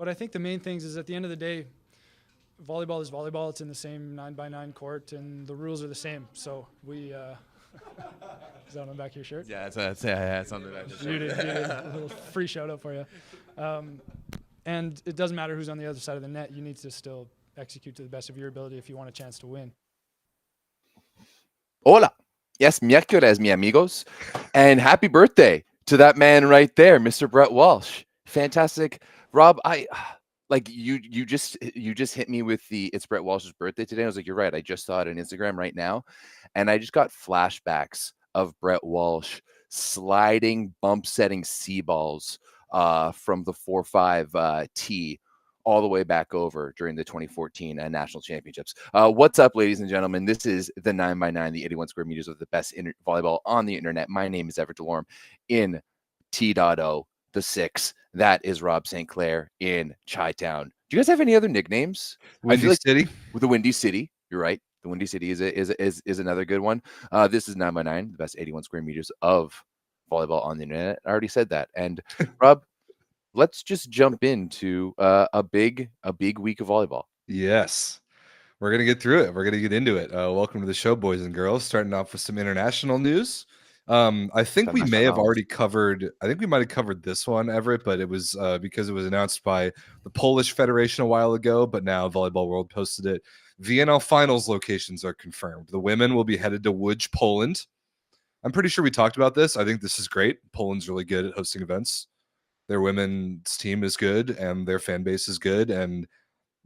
But I think the main things is at the end of the day, volleyball is volleyball. It's in the same 9x9 court, and the rules are the same. So we. Is that on the back of your shirt? Yeah, it's on the back of the shirt. A little free shout out for you. And it doesn't matter who's on the other side of the net. You need to still execute to the best of your ability if you want a chance to win. Hola. Yes, miércoles, mi amigos. And happy birthday to that man right there, Mr. Brett Walsh. Fantastic. Rob, you just hit me with it's Brett Walsh's birthday today. I was like, you're right. I just saw it on Instagram right now. And I just got flashbacks of Brett Walsh sliding, bump setting C balls from the 4-5 tee all the way back over during the 2014 National Championships. What's up, ladies and gentlemen? This is the 9x9, the 81 square meters of the best volleyball on the internet. My name is Everett Delorme in T.O, the 6. That is Rob St. Clair in Chi-Town. Do you guys have any other nicknames? Windy City? With the Windy City. You're right. The Windy City is another good one. This is 9x9, the best 81 square meters of volleyball on the internet. I already said that. And Rob, let's just jump into a big week of volleyball. Yes. We're going to get through it. We're going to get into it. Welcome to the show, boys and girls. Starting off with some international news. I think we may have already covered, I think we might have covered this one, Everett, but it was because it was announced by the Polish Federation a while ago, but now Volleyball World posted it. VNL Finals locations are confirmed. The women will be headed to Łódź, Poland. I'm pretty sure we talked about this. I think this is great. Poland's really good at hosting events. Their women's team is good and their fan base is good. And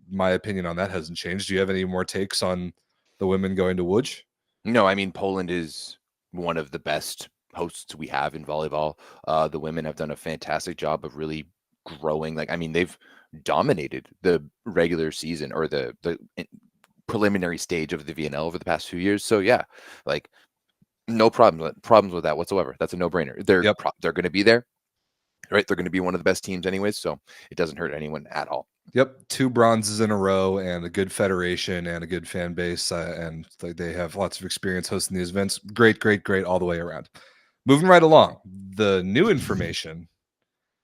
my opinion on that hasn't changed. Do you have any more takes on the women going to Łódź? No, I mean, Poland is one of the best hosts we have in volleyball. The women have done a fantastic job of really growing. They've dominated the regular season or the preliminary stage of the VNL over the past few years. So yeah, no problems with that whatsoever. That's a no-brainer. They're going to be there. Right, they're going to be one of the best teams anyways, so it doesn't hurt anyone at all. Yep, 2 bronzes in a row and a good federation and a good fan base, and they have lots of experience hosting these events. Great all the way around. Moving right along, the new information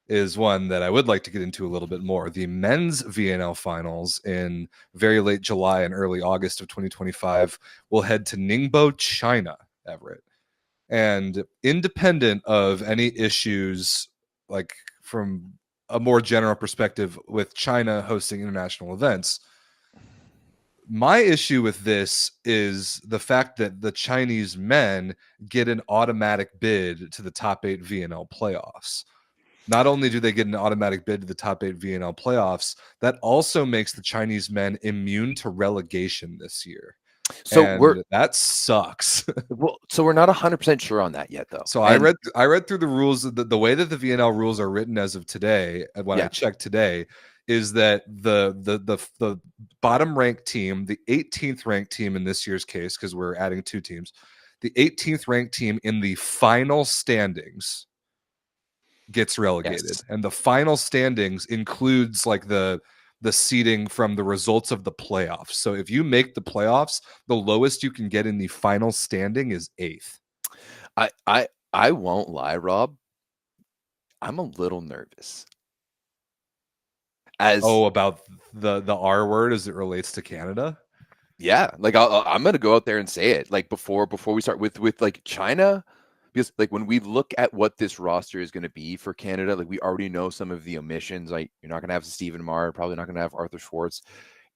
is one that I would like to get into a little bit more. The men's VNL Finals in very late July and early August of 2025 will head to Ningbo, China, Everett. And independent of any issues from a more general perspective with China hosting international events, my issue with this is the fact that the Chinese men get an automatic bid to the top 8 VNL playoffs. Not only do they get an automatic bid to the top 8 VNL playoffs, that also makes the Chinese men immune to relegation this year. So that sucks. Well, so we're not 100% sure on that yet, though. So I read through the rules. The way that the VNL rules are written as of today, when I checked today, is that the bottom ranked team, the 18th ranked team in this year's case, because we're adding 2 teams, the 18th ranked team in the final standings gets relegated, and the final standings includes the seeding from the results of the playoffs. So if you make the playoffs, the lowest you can get in the final standing is 8th. I won't lie, Rob. I'm a little nervous. About the R word as it relates to Canada? Yeah, I'm gonna go out there and say it. Before we start with China. Because when we look at what this roster is going to be for Canada, we already know some of the omissions. You're not going to have Stephen Marr, probably not going to have Arthur Schwartz.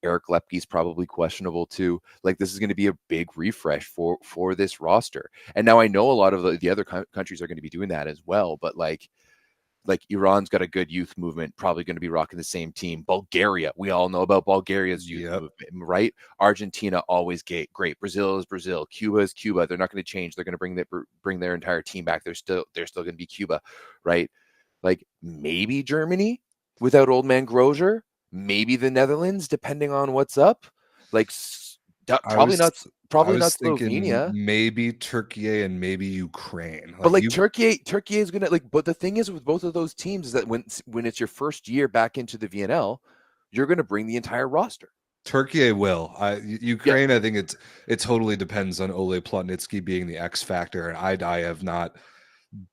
Eric Lepke's probably questionable too. This is going to be a big refresh for this roster. And now I know a lot of the other countries are going to be doing that as well. But Iran's got a good youth movement, probably going to be rocking the same team. Bulgaria, we all know about Bulgaria's youth movement, right? Argentina, always great. Brazil is Brazil. Cuba is Cuba. They're not going to change. They're going to bring their entire team back. They're still going to be Cuba, right? Maybe Germany without old man Grosjean, maybe the Netherlands, depending on what's up. Probably not Slovenia. Maybe Turkey and maybe Ukraine. Turkey is gonna But the thing is with both of those teams is that when it's your first year back into the VNL, you're gonna bring the entire roster. Turkey will. Ukraine, I think it totally depends on Ole Plotnitsky being the X factor, and I have not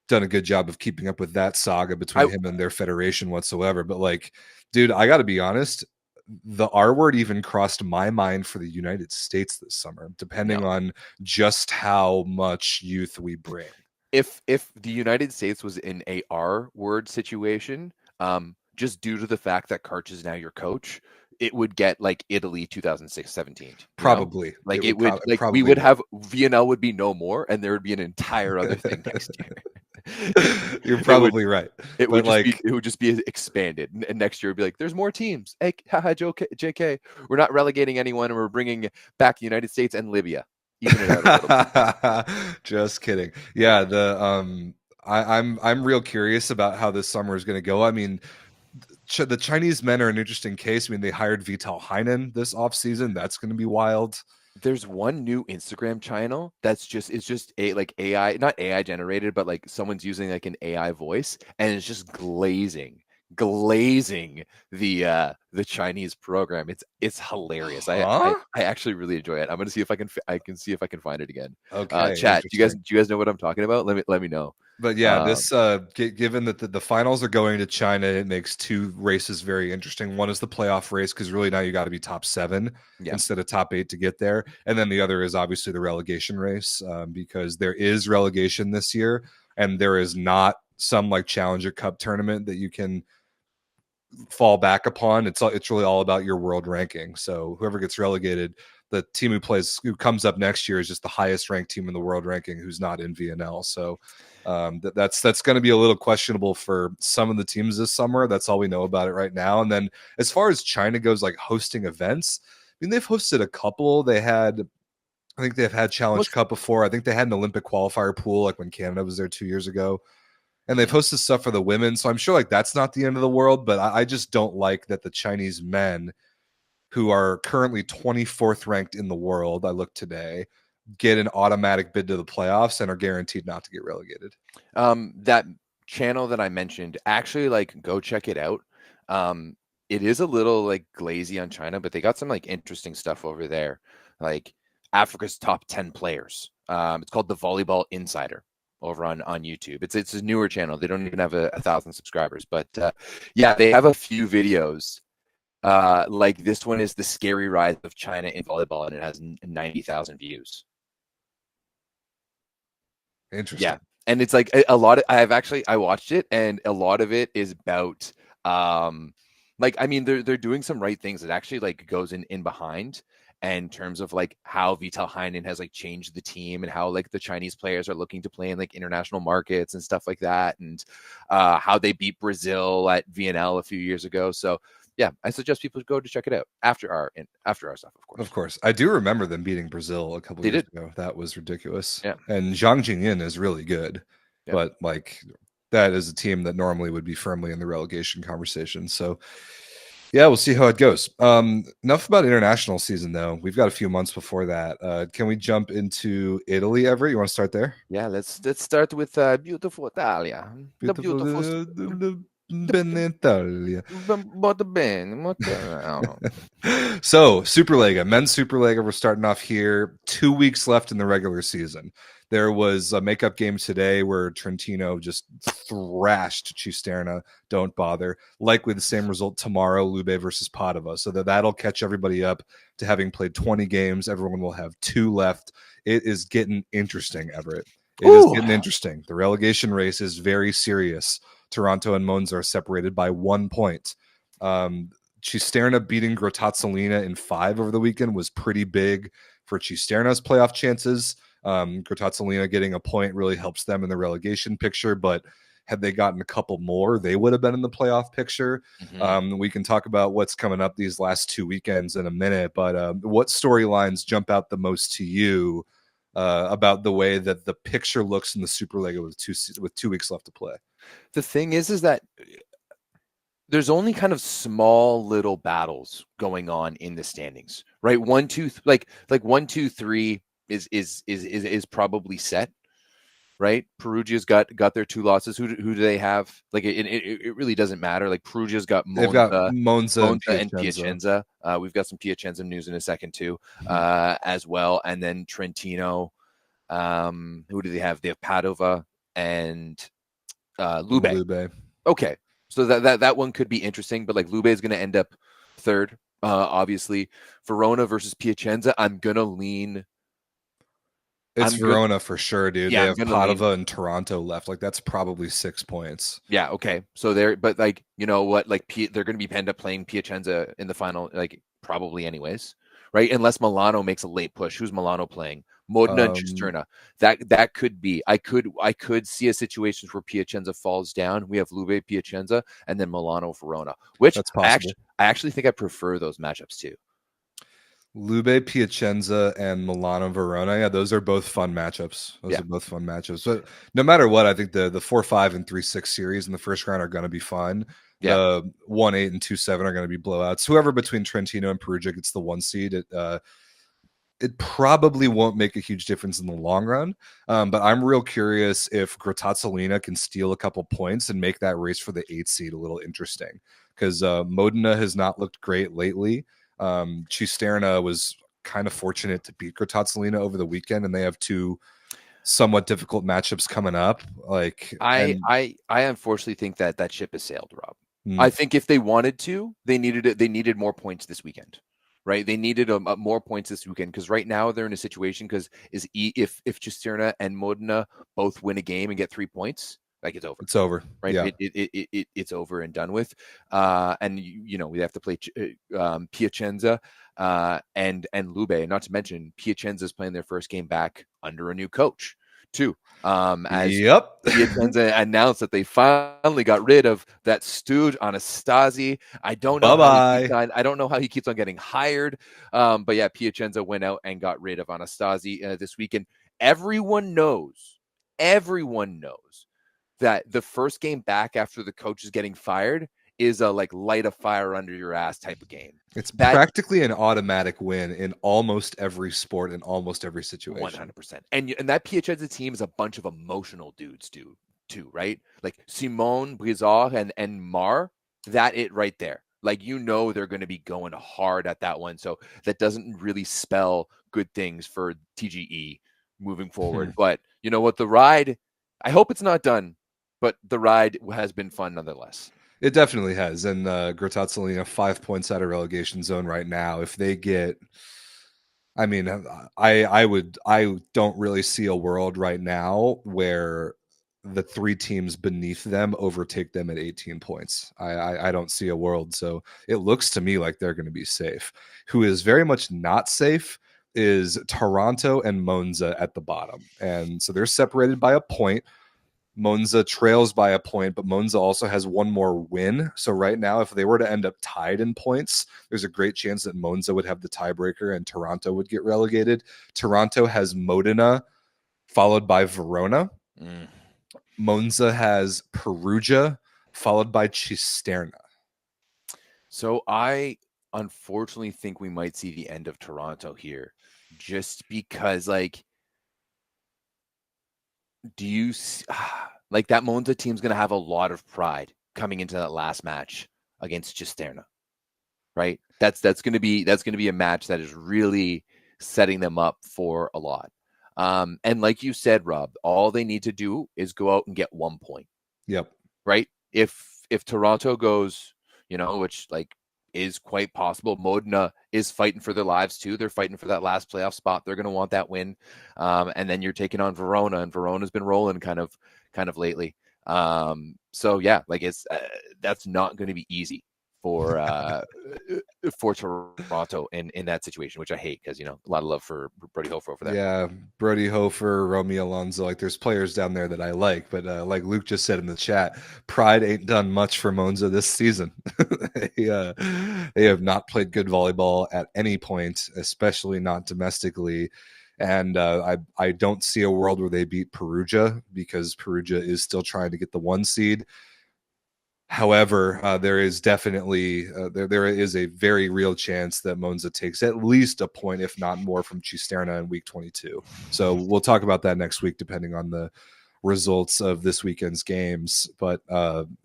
done a good job of keeping up with that saga between I him and their federation whatsoever. But like, dude, I got to be honest. The R word even crossed my mind for the United States this summer, depending no. on just how much youth we bring. If the United States was in a R word situation, just due to the fact that Karch is now your coach, it would get like Italy 2017. Probably. Like it would like probably we would have VNL would be no more, and there would be an entire other thing next year. You're probably right. It But would just be expanded, and next year it'd be like, there's more teams. Hey, haha, JK, we're not relegating anyone, and we're bringing back the United States and Libya. Even it out a little bit. Just kidding. Yeah, I'm real curious about how this summer is going to go. I mean, the Chinese men are an interesting case. I mean, they hired Vital Heinen this offseason. That's going to be wild. There's one new Instagram channel it's just like AI, not AI generated, but like someone's using like an AI voice, and it's just glazing the Chinese program. It's hilarious. I actually really enjoy it. I'm gonna see if I can see if I can find it again. Okay, chat. Do you guys know what I'm talking about? Let me know. But yeah, this given that the finals are going to China, it makes two races very interesting. One is the playoff race, because really now you got to be top 7 instead of top 8 to get there, and then the other is obviously the relegation race, because there is relegation this year, and there is not some like Challenger Cup tournament that you can fall back upon. It's really all about your world ranking. So whoever gets relegated, the team who comes up next year is just the highest ranked team in the world ranking who's not in VNL. So that's going to be a little questionable for some of the teams this summer. That's all we know about it right now. And then as far as China goes, like hosting events, I mean, they've hosted a couple. I think they've had Challenge Cup before. I think they had an Olympic qualifier pool, like when Canada was there 2 years ago. And they've hosted stuff for the women. So I'm sure like that's not the end of the world, but I just don't like that the Chinese men, who are currently 24th ranked in the world, I looked today, get an automatic bid to the playoffs and are guaranteed not to get relegated. That channel that I mentioned, actually, like, go check it out. It is a little like glazy on China, but they got some like interesting stuff over there, like Africa's top 10 players. It's called the Volleyball Insider over on YouTube. It's a newer channel. They don't even have 1,000 subscribers, but yeah, they have a few videos. Like this one is the scary rise of China in volleyball, and it has 90,000 views. Interesting. Yeah, and it's like a lot of I watched it, and a lot of it is about like, I mean, they're doing some right things. It actually like goes in behind, and in terms of like how Vital Heinen has like changed the team, and how like the Chinese players are looking to play in like international markets and stuff like that, and how they beat Brazil at VNL a few years ago. So yeah, I suggest people go to check it out after our stuff, of course. Of course. I do remember them beating Brazil a couple years ago. That was ridiculous. Yeah. And Zhang Jingyin is really good. Yeah. But like that is a team that normally would be firmly in the relegation conversation. So yeah, we'll see how it goes. Enough about international season though. We've got a few months before that. Can we jump into Italy, Everett? You want to start there? Yeah, let's start with beautiful Italia. The beautiful Benitalia. So SuperLega, men's SuperLega, we're starting off here. 2 weeks left in the regular season. There was a makeup game today where Trentino just thrashed Cisterna. Don't bother. Likely the same result tomorrow, Lube versus Padova. So that'll catch everybody up to having played 20 games. Everyone will have 2 left. It is getting interesting, Everett. It is getting interesting. The relegation race is very serious. Toronto and Monza are separated by 1 point. Cisterna beating Grottazzolina in 5 over the weekend was pretty big for Cisterna's playoff chances. Grottazzolina getting a point really helps them in the relegation picture, but had they gotten a couple more, they would have been in the playoff picture. We can talk about what's coming up these last 2 weekends in a minute, but what storylines jump out the most to you about the way that the picture looks in the SuperLega with 2 weeks left to play? The thing is that there's only kind of small little battles going on in the standings, right? 1, 2, like 1, 2, 3 is probably set, right? Perugia's got their 2 losses. Who do they have? Like it really doesn't matter. Like Perugia's got Monza, they've got Monza and Piacenza. We've got some Piacenza news in a second too, as well. And then Trentino. Who do they have? They have Padova. and Lube. Lube. Okay, so that one could be interesting, but like Lube is going to end up third. Obviously, Verona versus Piacenza. I'm gonna lean. It's Verona for sure, dude. Yeah, they have Padova and Toronto left. Like that's probably 6 points. Yeah, okay. So they're, but like, you know what, like they're going to be end up playing Piacenza in the final, like probably anyways, right? Unless Milano makes a late push. Who's Milano playing? Modena and Cisterna. That could be. I could see a situation where Piacenza falls down. We have Lube, Piacenza, and then Milano, Verona. Which that's possible. I actually think I prefer those matchups too. Lube, Piacenza, and Milano, Verona. Yeah, those are both fun matchups. Those are both fun matchups. But no matter what, I think the 4-5 and 3-6 series in the first round are going to be fun. Yeah. The 1-8 and 2-7 are going to be blowouts. Whoever between Trentino and Perugia gets the 1 seed, it probably won't make a huge difference in the long run. But I'm real curious if Grottazzolina can steal a couple points and make that race for the 8 seed a little interesting. Because Modena has not looked great lately. Cisterna was kind of fortunate to beat Grottazzolina over the weekend, and they have 2 somewhat difficult matchups coming up. Like I unfortunately think that ship has sailed, Rob. I think if they wanted to, they needed more points this weekend, right? They needed more points this weekend because right now they're in a situation because if Cisterna and Modena both win a game and get 3 points, like it's over. It's over, right? Yeah. It's over and done with. And you know we have to play Piacenza and Lube. Not to mention Piacenza is playing their first game back under a new coach too. As Piacenza announced that they finally got rid of that stooge Anastasi. I don't know. I don't know how he keeps on getting hired. But yeah, Piacenza went out and got rid of Anastasi this weekend. Everyone knows that the first game back after the coach is getting fired is a like light a fire under your ass type of game. It's practically an automatic win in almost every sport in almost every situation. 100%. And that Piacenza team is a bunch of emotional dudes too, right? Like Simone, Brizard, and Mar, that it right there. Like, you know, they're going to be going hard at that one. So that doesn't really spell good things for TGE moving forward. But you know what? The ride, I hope it's not done, but the ride has been fun nonetheless. It definitely has. And Grottazzolina 5 points out of relegation zone right now. If they get, I mean, I don't really see a world right now where the 3 teams beneath them overtake them at 18 points. I don't see a world. So it looks to me like they're going to be safe. Who is very much not safe is Toronto and Monza at the bottom. And so they're separated by a point. Monza trails by a point, but Monza also has 1 more win. So right now, if they were to end up tied in points, there's a great chance that Monza would have the tiebreaker and Toronto would get relegated. Toronto has Modena, followed by Verona. Monza has Perugia, followed by Cisterna. So I unfortunately think we might see the end of Toronto here, just because, like, do you like that Monza team's going to have a lot of pride coming into that last match against Cisterna, right? That's going to be a match that is really setting them up for a lot. And like you said, Rob, all they need to do is go out and get 1 point. Yep. Right. If Toronto goes, you know, which like is quite possible. Modena is fighting for their lives too. They're fighting for that last playoff spot. They're going to want that win. And then you're taking on Verona, and Verona's been rolling kind of lately. So yeah, like it's that's not going to be easy for Toronto in that situation, which I hate because, you know, a lot of love for Brody Hofer over there. Yeah, Brody Hofer, Romy Alonso, like there's players down there that I like, but like Luke just said in the chat, pride ain't done much for Monza this season. They have not played good volleyball at any point, especially not domestically. And I don't see a world where they beat Perugia because Perugia is still trying to get the 1 seed. However, there is definitely there is a very real chance that Monza takes at least a point, if not more, from Cisterna in week 22. So we'll talk about that next week, depending on the results of this weekend's games. But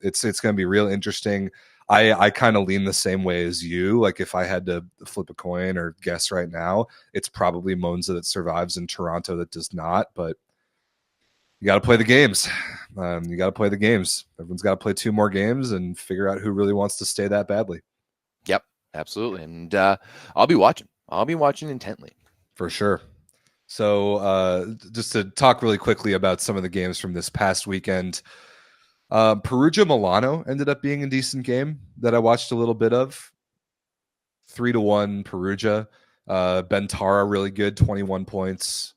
it's going to be real interesting. I kind of lean the same way as you. Like if I had to flip a coin or guess right now, it's probably Monza that survives and Toronto that does not. But You got to play the games. You got to play the games. Everyone's got to play 2 more games and figure out who really wants to stay that badly. Yep, absolutely. And I'll be watching. I'll be watching intently. For sure. So just to talk really quickly about some of the games from this past weekend, Perugia Milano ended up being a decent game that I watched a little bit of. 3-1 Perugia. Bentara really good, 21 points.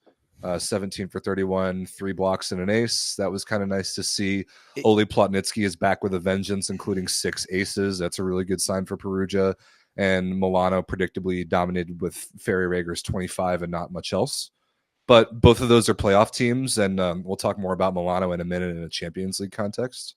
17 for 31, 3 blocks and an ace. That was kind of nice to see. Oli Plotnitsky is back with a vengeance, including 6 aces. That's a really good sign for Perugia. And Milano predictably dominated with Ferry Rager's 25 and not much else. But both of those are playoff teams, and we'll talk more about Milano in a minute in a Champions League context.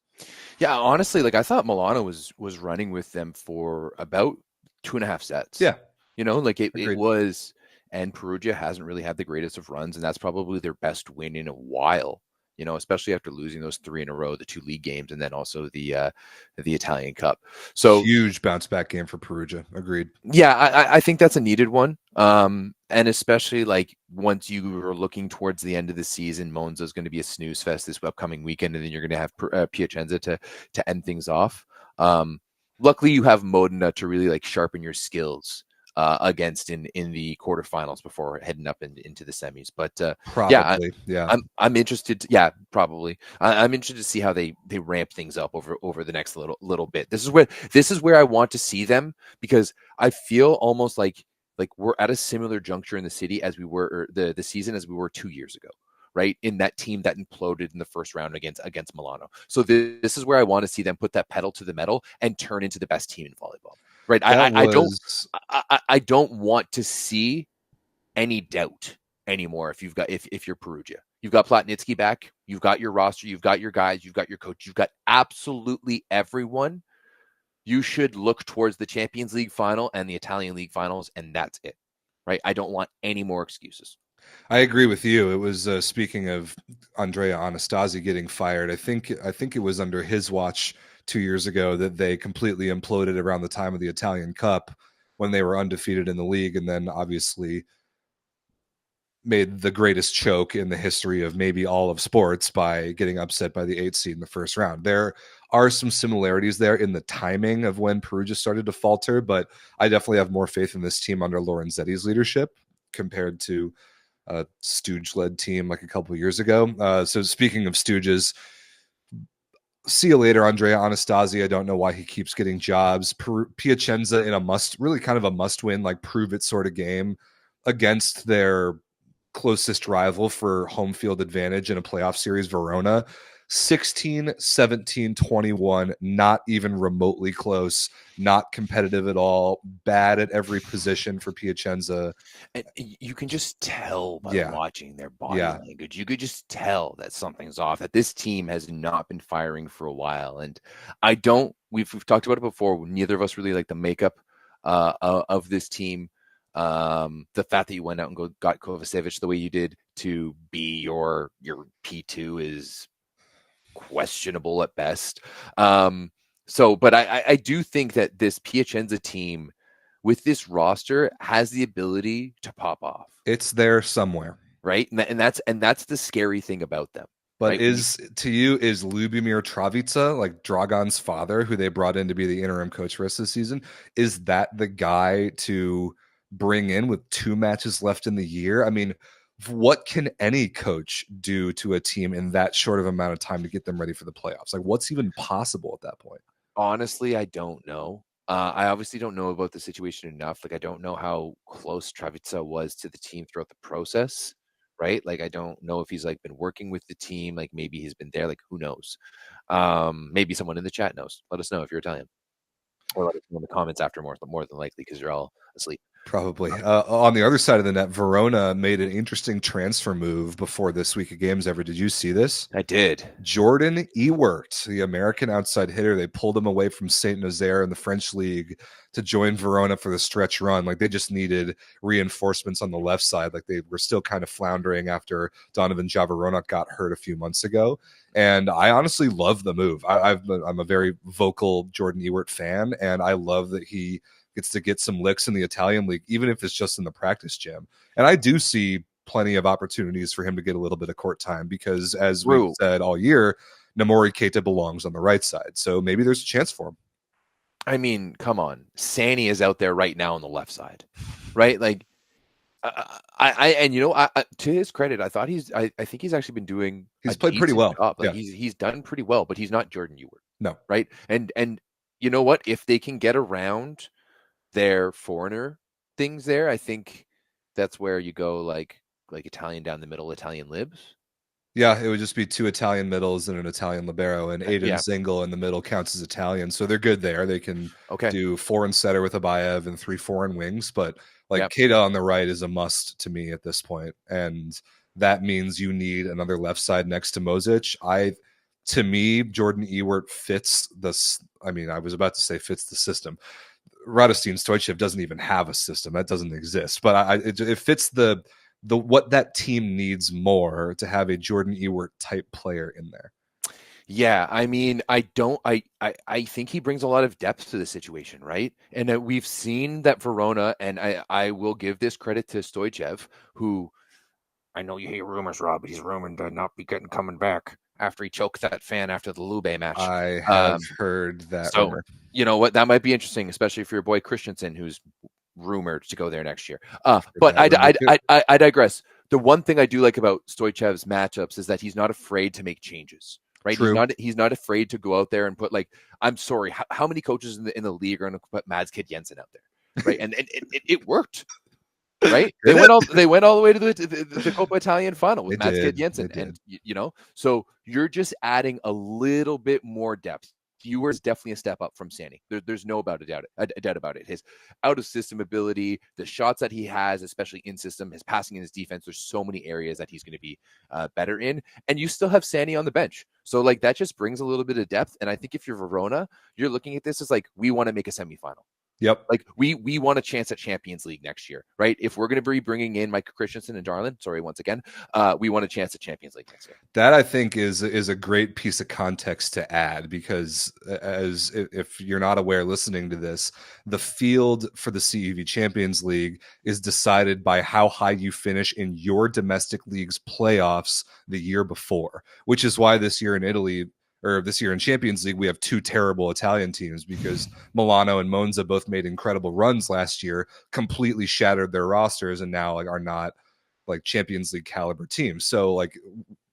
Yeah, honestly, like I thought Milano was running with them for about 2.5 sets. Yeah. You know, like it was... And Perugia hasn't really had the greatest of runs, and that's probably their best win in a while, you know, especially after losing those 3 in a row, the 2 league games, and then also the Italian Cup. So huge bounce back game for Perugia. Agreed. Yeah, I think that's a needed one. And especially like once you are looking towards the end of the season, Monza is going to be a snooze fest this upcoming weekend, and then you're going to have Piacenza to end things off. Luckily, you have Modena to really like sharpen your skills against in the quarterfinals before heading up into the semis. But probably, I'm interested. Probably. I'm interested to see how they ramp things up over the next little bit. This is where I want to see them, because I feel almost like we're at a similar juncture in the city as we were the season as we were 2 years ago. Right, in that team that imploded in the first round against Milano. So this is where I want to see them put that pedal to the metal and turn into the best team in volleyball. Right, I don't want to see any doubt anymore. If you're Perugia, you've got Plotnitsky back, you've got your roster, you've got your guys, you've got your coach, you've got absolutely everyone. You should look towards the Champions League final and the Italian League finals, and that's it. Right, I don't want any more excuses. I agree with you. It was speaking of Andrea Anastasi getting fired. I think it was under his watch 2 years ago that they completely imploded around the time of the Italian Cup when they were undefeated in the league, and then obviously made the greatest choke in the history of maybe all of sports by getting upset by the 8th seed in the first round. There are some similarities there in the timing of when Perugia started to falter, but I definitely have more faith in this team under Lorenzetti's leadership compared to a Stooge-led team like a couple of years ago. So speaking of Stooges, see you later, Andrea Anastasi. I don't know why he keeps getting jobs. Piacenza in a must-win, like prove it sort of game against their closest rival for home field advantage in a playoff series, Verona. 16, 17, 21, not even remotely close, not competitive at all, bad at every position for Piacenza. And you can just tell by watching their body language. You could just tell that something's off, that this team has not been firing for a while. And we've talked about it before, neither of us really like the makeup of this team. The fact that you went out and got Kovacevic the way you did to be your P2 is questionable at best. But I do think that this Piacenza team with this roster has the ability to pop off. It's there somewhere, right? And that's the scary thing about them. But right? is Lubomir Travica, like Dragon's father, who they brought in to be the interim coach for the rest of the season, is that the guy to bring in with 2 matches left in the year? I mean, what can any coach do to a team in that short of amount of time to get them ready for the playoffs? Like, what's even possible at that point? Honestly, I don't know. I obviously don't know about the situation enough. Like, I don't know how close Travica was to the team throughout the process, right? Like, I don't know if he's like been working with the team. Like, maybe he's been there. Like, who knows? Maybe someone in the chat knows. Let us know if you're Italian, or let us know in the comments after more than likely, because you're all asleep. Probably. On the other side of the net, Verona made an interesting transfer move before this week of games. Ever did you see this? I did. Jordan Ewert, the American outside hitter, they pulled him away from Saint Nazaire in the French league to join Verona for the stretch run. Like, they just needed reinforcements on the left side. Like, they were still kind of floundering after Donovan Javorona got hurt a few months ago. And I honestly love the move. I'm a very vocal Jordan Ewert fan, and I love that he gets to get some licks in the Italian league, even if it's just in the practice gym. And I do see plenty of opportunities for him to get a little bit of court time because, as we've True. said all year, Namori Keita belongs on the right side. So maybe there's a chance for him. I mean, come on. Sani is out there right now on the left side, right? Like, and to his credit, I think he's actually been doing. He's played pretty well. Job. Like, yeah. he's done pretty well, but he's not Jordan Ewart. No. Right. And you know what? If they can get around their foreigner things there, I think that's where you go like Italian down the middle, Italian libs. Yeah, it would just be 2 Italian middles and an Italian libero, and Aiden Zingle in the middle counts as Italian. So they're good there. They can do foreign setter with Abayev and 3 foreign wings, but Keita on the right is a must to me at this point. And that means you need another left side next to Mosic. To me, Jordan Ewart fits this. I mean, I was about to say fits the system. Radostin Stoichev doesn't even have a system. That doesn't exist. But it fits the what that team needs more to have a Jordan Ewart type player in there. Yeah, I mean, I think he brings a lot of depth to the situation, right? And we've seen that Verona, and I will give this credit to Stoichev, who I know you hate rumors, Rob, but he's rumored to not be coming back after he choked that fan after the LOVB match. I have heard that. So, rumor. You know what? That might be interesting, especially for your boy Christensen, who's rumored to go there next year. But I digress. The one thing I do like about Stoichev's matchups is that he's not afraid to make changes. Right? True. He's not afraid to go out there and put, like, I'm sorry, how many coaches in the league are going to put Mads Kid Jensen out there? Right? And it worked. Right? They went all the way to the Coppa Italian final with Mads Kid Jensen. And so you're just adding a little bit more depth. Ewart is definitely a step up from Sani. There's no doubt about it. His out of system ability, the shots that he has, especially in system, his passing and his defense, there's so many areas that he's going to be better in. And you still have Sani on the bench. So like that just brings a little bit of depth. And I think if you're Verona, you're looking at this as like, we want to make a semifinal. Yep. Like we want a chance at Champions League next year, right? If we're going to be bringing in Mike Christensen and Darlin, once again, we want a chance at Champions League next year. That I think is a great piece of context to add, because if you're not aware listening to this, the field for the CEV Champions League is decided by how high you finish in your domestic league's playoffs the year before, which is why this year in Italy, or this year in Champions League, we have 2 terrible Italian teams, because Milano and Monza both made incredible runs last year, completely shattered their rosters, and now are not like Champions League caliber teams. So like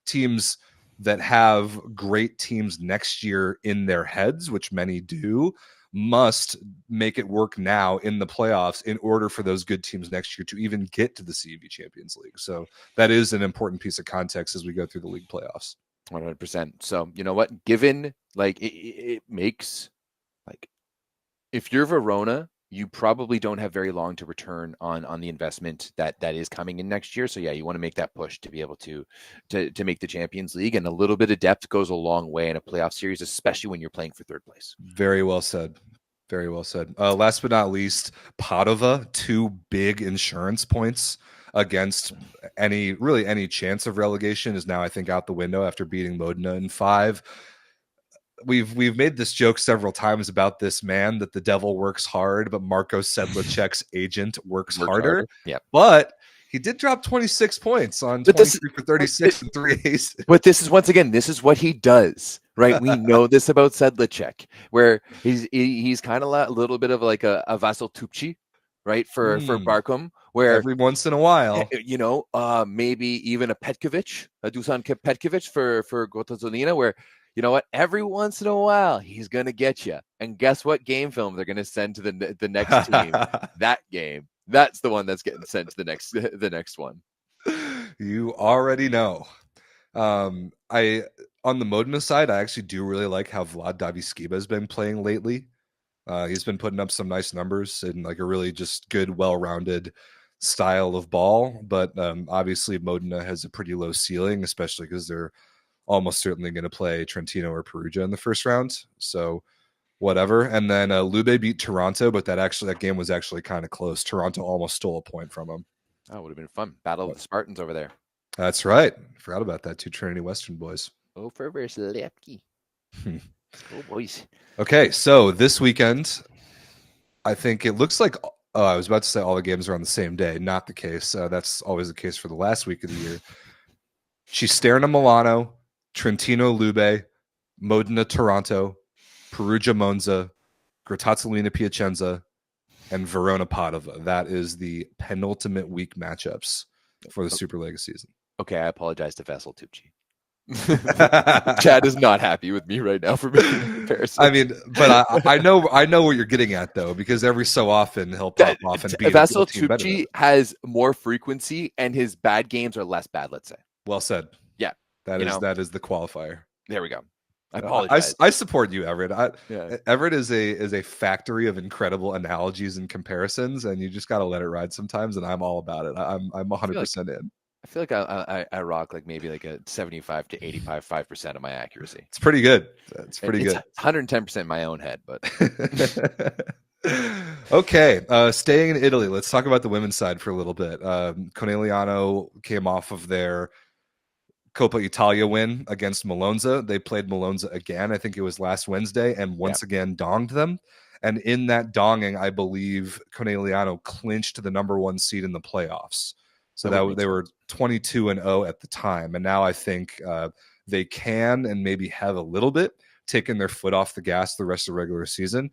teams that have great teams next year in their heads, which many do, must make it work now in the playoffs in order for those good teams next year to even get to the CEV Champions League. So that is an important piece of context as we go through the league playoffs. 100%. So you know what? Given like it makes, like, if you're Verona, you probably don't have very long to return on the investment that is coming in next year. So yeah, you want to make that push to be able to make the Champions League, and a little bit of depth goes a long way in a playoff series, especially when you're playing for third place. Very well said. Very well said. Last but not least, Padova, 2 big insurance points against any chance of relegation is now, I think, out the window after beating Modena in 5. We've made this joke several times about this man, that the devil works hard, but Marco Sedlacek's agent works harder. Yeah, but he did drop 26 points on 23 for 36 and 3 aces. But this is, once again, this is what he does, right? We know this about Sedlacek, where he's kind of a little bit of like a Vasil Tupci, right? For Barkum, where every once in a while, maybe even a Petkovic, a Dusan Petkovic for Gotazolina, where, you know what, every once in a while he's gonna get you. And guess what game film they're gonna send to the next team? That game. That's the one that's getting sent to the next one. You already know. On the Modena side, I actually do really like how Vlad Daviskiba has been playing lately. He's been putting up some nice numbers in like a really just good, well-rounded style of ball. But obviously Modena has a pretty low ceiling, especially because they're almost certainly going to play Trentino or Perugia in the first round. So whatever. And then Lube beat Toronto, but that game was actually kind of close. Toronto almost stole a point from them. Oh, it would have been fun. Battle of the Spartans over there. That's right. Forgot about that. 2 Trinity Western boys. Oh, for Lepke. Oh, boys. Okay, so this weekend, I think it looks like Oh, I was about to say all the games are on the same day. Not the case. That's always the case for the last week of the year. Cisterna Milano, Trentino Lube, Modena Toronto, Perugia Monza, Grottazzolina Piacenza, and Verona Padova. That is the penultimate week matchups for the SuperLega season. Okay, I apologize to Vessel Tucci. Chad is not happy with me right now for making a comparison. I mean, but I know what you're getting at though, because every so often he'll pop off and beat Vessel a team better than Tucci it. has more frequency, and his bad games are less bad. Let's say. Well said. Yeah, that is the qualifier. There we go. I apologize. I support you, Everett. Yeah. Everett is a factory of incredible analogies and comparisons, and you just got to let it ride sometimes. And I'm all about it. I'm 100% in. I feel like I rock like maybe like a 75 to 5% of my accuracy. It's pretty good. It's pretty good. 110% in my own head, but okay. Staying in Italy, let's talk about the women's side for a little bit. Conegliano came off of their Coppa Italia win against Malonza. They played Malonza again. I think it was last Wednesday, and once again donged them. And in that donging, I believe Conegliano clinched the #1 seed in the playoffs. So they were 22-0 at the time, and now I think they can and maybe have a little bit taken their foot off the gas the rest of the regular season.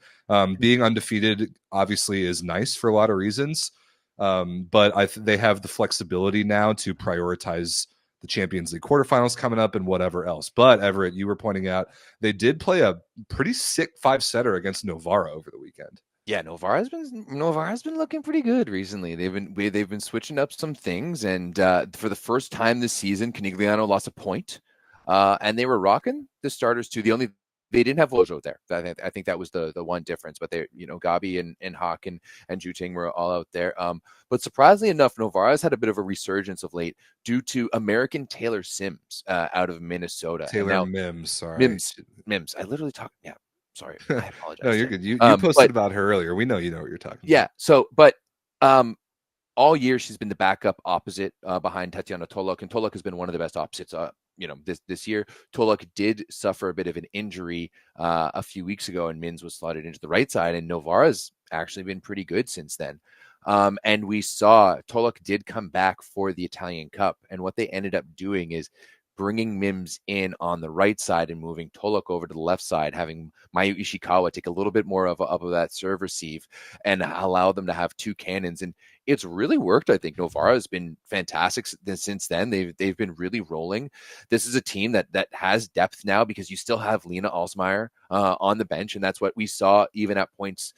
Being undefeated obviously is nice for a lot of reasons, but they have the flexibility now to prioritize the Champions League quarterfinals coming up and whatever else. But Everett, you were pointing out they did play a pretty sick 5-setter against Novara over the weekend. Yeah, Novara's been looking pretty good recently. They've been switching up some things, and for the first time this season, Conegliano lost a point, and they were rocking the starters too. They didn't have Lojo there. I think that was the one difference. But they, Gabi and Hawk and Juting were all out there. But surprisingly enough, Novara's had a bit of a resurgence of late due to American Taylor Sims out of Minnesota. Mims, sorry. Mims. I literally talked. Yeah. Sorry, I apologize. No, you're good. You posted about her earlier. We know you know what you're talking about. Yeah. So, but all year she's been the backup opposite behind Tatiana Tolok, and Tolok has been one of the best opposites. This year, Tolok did suffer a bit of an injury a few weeks ago, and Mins was slotted into the right side, and Novara's actually been pretty good since then. And we saw Tolok did come back for the Italian Cup, and what they ended up doing is bringing Mims in on the right side and moving Tolok over to the left side, having Mayu Ishikawa take a little bit more of that serve receive and allow them to have two cannons. And it's really worked. I think Novara has been fantastic since then. They've been really rolling. This is a team that has depth now because you still have Lena Alsmeyer on the bench. And that's what we saw even at points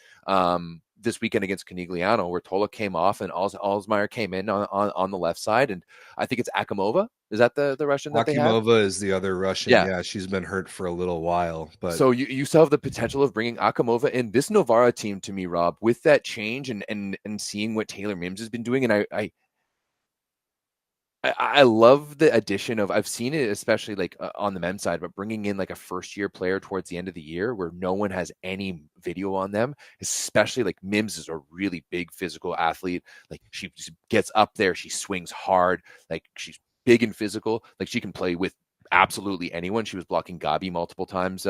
this weekend against Conegliano, where Tolok came off and Alsmeyer came in on the left side. And I think it's Akimova. Is that the Russian that they have? Akimova is the other Russian. Yeah, she's been hurt for a little while. But so you still have the potential of bringing Akimova in. This Novara team, to me, Rob, with that change and seeing what Taylor Mims has been doing, and I love the addition of, I've seen it especially like on the men's side, but bringing in like a first-year player towards the end of the year where no one has any video on them, especially like Mims is a really big physical athlete. Like she gets up there, she swings hard, like she's big and physical, like she can play with absolutely anyone. She was blocking Gabi multiple times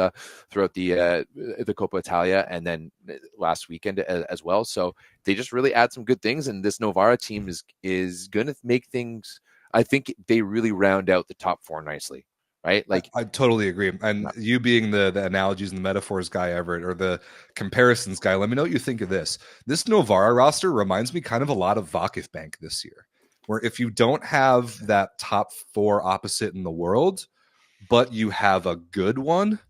throughout the Coppa Italia and then last weekend as well. So they just really add some good things, and this Novara team is going to make things, I think they really round out the top four nicely, right? Like I totally agree. And you being the analogies and the metaphors guy, Everett, or the comparisons guy, let me know what you think of this. This Novara roster reminds me kind of a lot of Vakif Bank this year, where if you don't have that top four opposite in the world, but you have a good one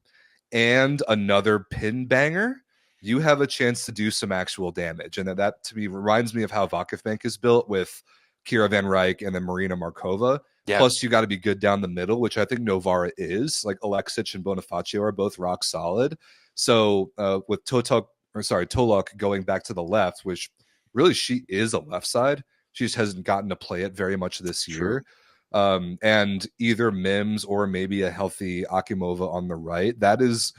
and another pin banger, you have a chance to do some actual damage. And that to me reminds me of how Vakif Bank is built with Kira Van Rijk and then Marina Markova. Yeah. Plus, you got to be good down the middle, which I think Novara is. Like Alexic and Bonifacio are both rock solid. So with Tolok going back to the left, which really she is a left side. She just hasn't gotten to play it very much this year. And either Mims or maybe a healthy Akimova on the right. That is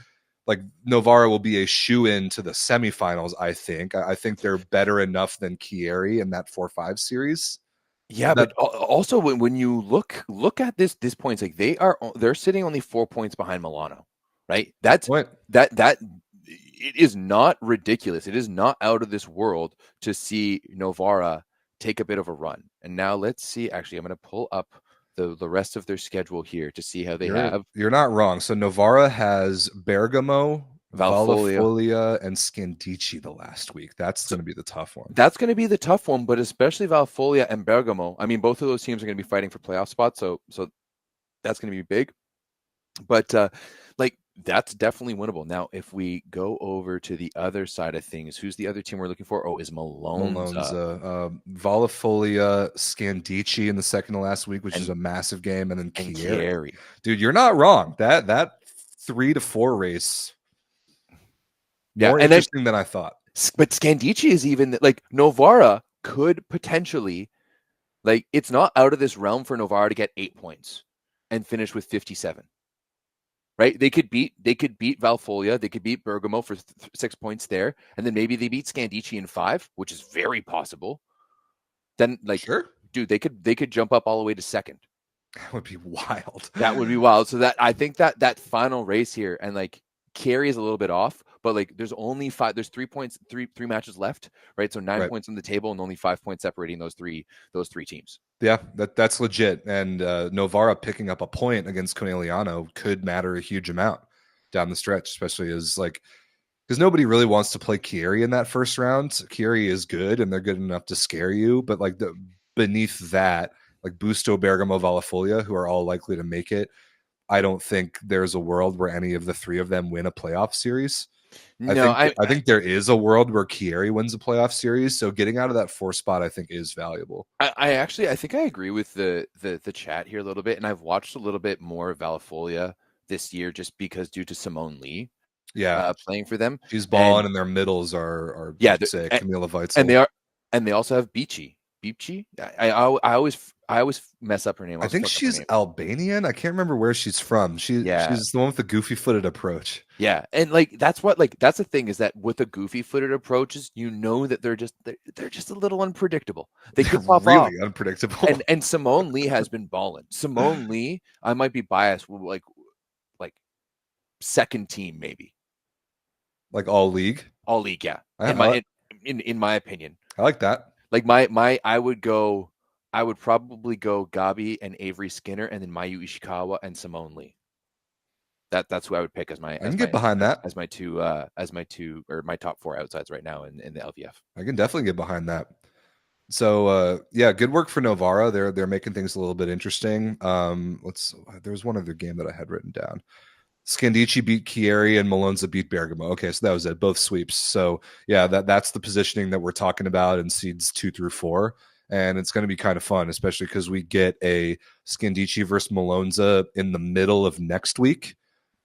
like Novara will be a shoe-in to the semifinals, I think. I think they're better enough than Chieri in that 4-5 series. Yeah, but also when you look at this points, like they're sitting only 4 points behind Milano, right? That it is not ridiculous. It is not out of this world to see Novara take a bit of a run. And now let's see. Actually, I'm going to pull up the rest of their schedule here to see how they have. You're not wrong. So Novara has Bergamo, Valfolia. Valfolia, and Scandici the last week. That's going to be the tough one. That's going to be the tough one, but especially Valfolia and Bergamo. I mean, both of those teams are going to be fighting for playoff spots, so that's going to be big. But like that's definitely winnable. Now, if we go over to the other side of things, who's the other team we're looking for? Oh, is Malonza. Valafolia, Scandici in the second to last week, which is a massive game, and then Chieri. Dude, you're not wrong. That 3 to 4 race, more interesting than I thought. But Scandici is even like Novara could potentially, like, it's not out of this realm for Novara to get 8 points and finish with 57. Right? They could beat Valfolia, they could beat Bergamo for 6 points there, and then maybe they beat Scandici in 5, which is very possible. Then, like, sure, dude, they could jump up all the way to second. That would be wild. That would be wild. So that I think that final race here, and like Chieri is a little bit off, but like there's only 5. There's 3 points, three matches left, right? So 9 points on the table, and only 5 points separating those three teams. Yeah, that's legit. And Novara picking up a point against Conegliano could matter a huge amount down the stretch, especially as because nobody really wants to play Chieri in that first round. Chieri is good, and they're good enough to scare you, but like beneath that, like Busto, Bergamo, Valafolia, who are all likely to make it, I don't think there's a world where any of the 3 of them win a playoff series. I think there is a world where Chieri wins a playoff series. So getting out of that 4 spot, I think, is valuable. I think I agree with the chat here a little bit, and I've watched a little bit more of Valafolia this year just because due to Simone Lee, playing for them. She's balling, and their middles are sick. Camila Weitzel, and they also have Bici. I always mess up her name. I think she's Albanian. I can't remember where she's from. She's the one with the goofy footed approach. Yeah, and like that's the thing is that with the goofy footed approaches, you know that they're just a little unpredictable. They could pop really off. Unpredictable. And Simone Lee has been balling. Simone Lee, I might be biased, like second team maybe. Like all league, yeah. In my opinion, I like that. Like I would probably go Gabi and Avery Skinner, and then Mayu Ishikawa and Simone Lee. That's who I would pick as my. I can get behind that as my two or my top 4 outsides right now in the LVF. I can definitely get behind that. So good work for Novara. They're making things a little bit interesting. There's one other game that I had written down. Scandici beat Chieri and Malonza beat Bergamo. Okay, so that was it. Both sweeps. So yeah, that's the positioning that we're talking about in seeds 2 through 4. And it's going to be kind of fun, especially because we get a Scandici versus Malonza in the middle of next week.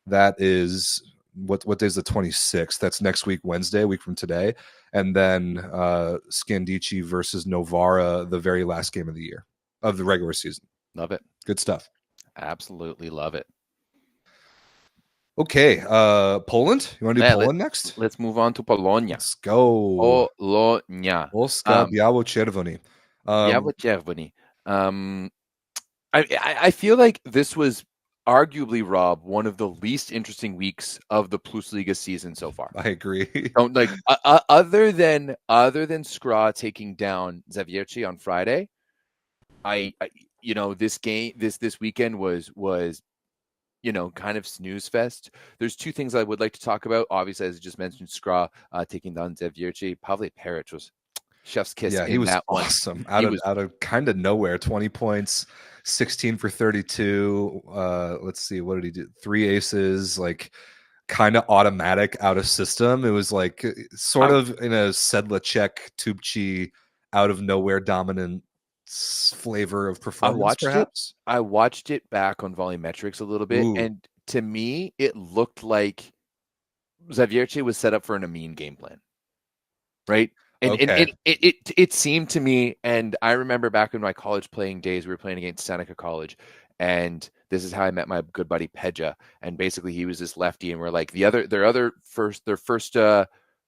That is what day is the 26th? That's next week, Wednesday, a week from today. And then Scandici versus Novara, the very last game of the year of the regular season. Love it. Good stuff. Absolutely love it. Okay, Poland. You want to do Poland next? Let's move on to Polonia. Let's go. Polonia. Polska Biało-Czerwoni. Biało-Czerwoni. I feel like this was arguably, Rob, one of the least interesting weeks of the PlusLiga season so far. I agree. Other than Skra taking down Zawiercie on Friday, this game this weekend was kind of snooze fest. There's 2 things I would like to talk about. Obviously, as I just mentioned, Skra taking down Zawiercie. Pavle Peric was chef's kiss. Yeah, he was awesome. Out of kind of nowhere. 20 points, 16 for 32. Let's see, what did he do? 3 aces, like kind of automatic out of system. It was like sort of in a Sedlacek, Tupci, out of nowhere dominant flavor of performance. I watched it back on Volleymetrics a little bit, and to me, it looked like Zawiercie was set up for an Amin game plan, right? And it seemed to me, and I remember back in my college playing days, we were playing against Seneca College, and this is how I met my good buddy Pedja, and basically he was this lefty, and we're like their first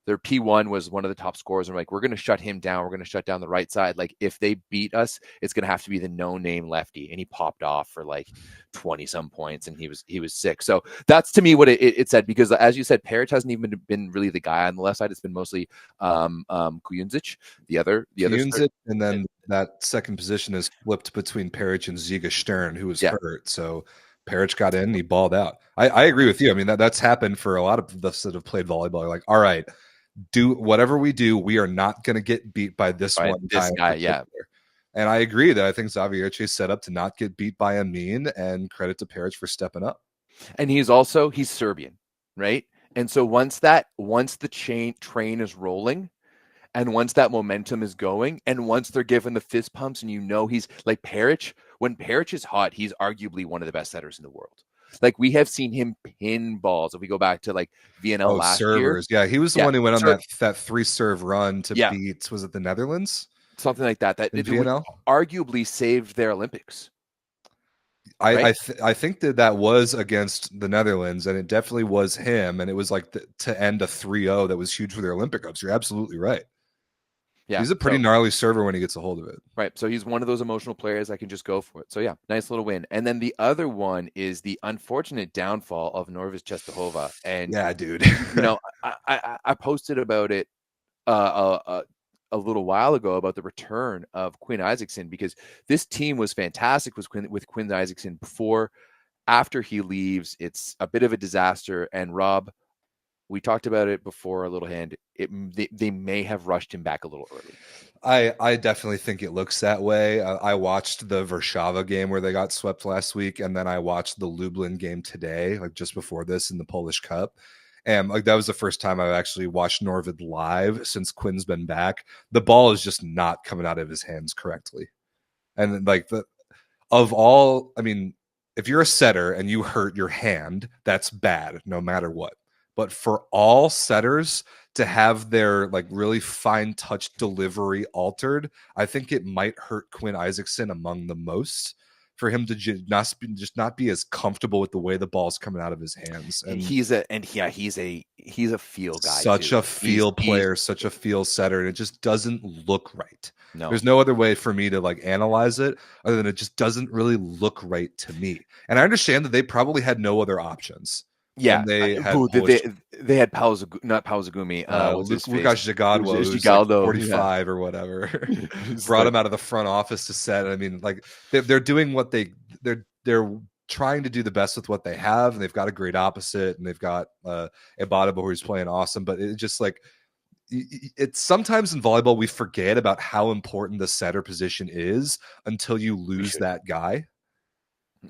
their P1 was one of the top scorers. And we're like, we're going to shut him down. We're going to shut down the right side. Like if they beat us, it's going to have to be the no-name lefty. And he popped off for like 20 some points, and he was sick. So that's to me what it said, because as you said, Peric hasn't even been really the guy on the left side. It's been mostly Kujundžić, the other Kujundžić, and then that second position is flipped between Peric and Ziga Stern, who was hurt. So Peric got in, he balled out. I agree with you. I mean, that's happened for a lot of us that have played volleyball. You're like, all right, do whatever we do, we are not going to get beat by this guy. Yeah. And I agree that I think Xavier is set up to not get beat by Amin, and credit to Peric for stepping up. And he's Serbian, right? And so once the train is rolling, and once that momentum is going, and once they're given the fist pumps, and he's like Peric, when Peric is hot, he's arguably one of the best setters in the world. Like we have seen him pin balls. If we go back to like VNL last year. Yeah, he was the one who went on that 3-serve run to beat, was it the Netherlands? Something like that. That VNL arguably saved their Olympics. Right? I think that was against the Netherlands, and it definitely was him. And it was like to end a 3-0 that was huge for their Olympic Cups. You're absolutely right. Yeah, he's a pretty gnarly server when he gets a hold of it. Right. So he's one of those emotional players that can just go for it. So yeah, nice little win. And then the other one is the unfortunate downfall of Norvis Czestochowa. And yeah, dude, I posted about it a little while ago about the return of Quinn Isaacson, because this team was fantastic with Quinn Isaacson before. After he leaves, it's a bit of a disaster. And Rob, we talked about it before a little hand. They may have rushed him back a little early. I definitely think it looks that way. I watched the Warszawa game where they got swept last week, and then I watched the Lublin game today, like just before this in the Polish Cup. And like that was the first time I've actually watched Norvid live since Quinn's been back. The ball is just not coming out of his hands correctly. And like I mean, if you're a setter and you hurt your hand, that's bad no matter what. But for all setters to have their like really fine touch delivery altered, I think it might hurt Quinn Isaacson among the most, for him to just not be as comfortable with the way the ball's coming out of his hands. And he's a feel guy. Such a feel player, such a feel setter, and it just doesn't look right. No. There's no other way for me to like analyze it other than it just doesn't really look right to me. And I understand that they probably had no other options. Yeah, they had not Pauzagumi. Lukasz Zagadlo, who's like 45 or whatever, brought him out of the front office to set. I mean, like they're doing what they're trying to do the best with what they have, and they've got a great opposite, and they've got Ebadabo who's playing awesome. But it's just like it's sometimes in volleyball we forget about how important the setter position is until you lose that guy.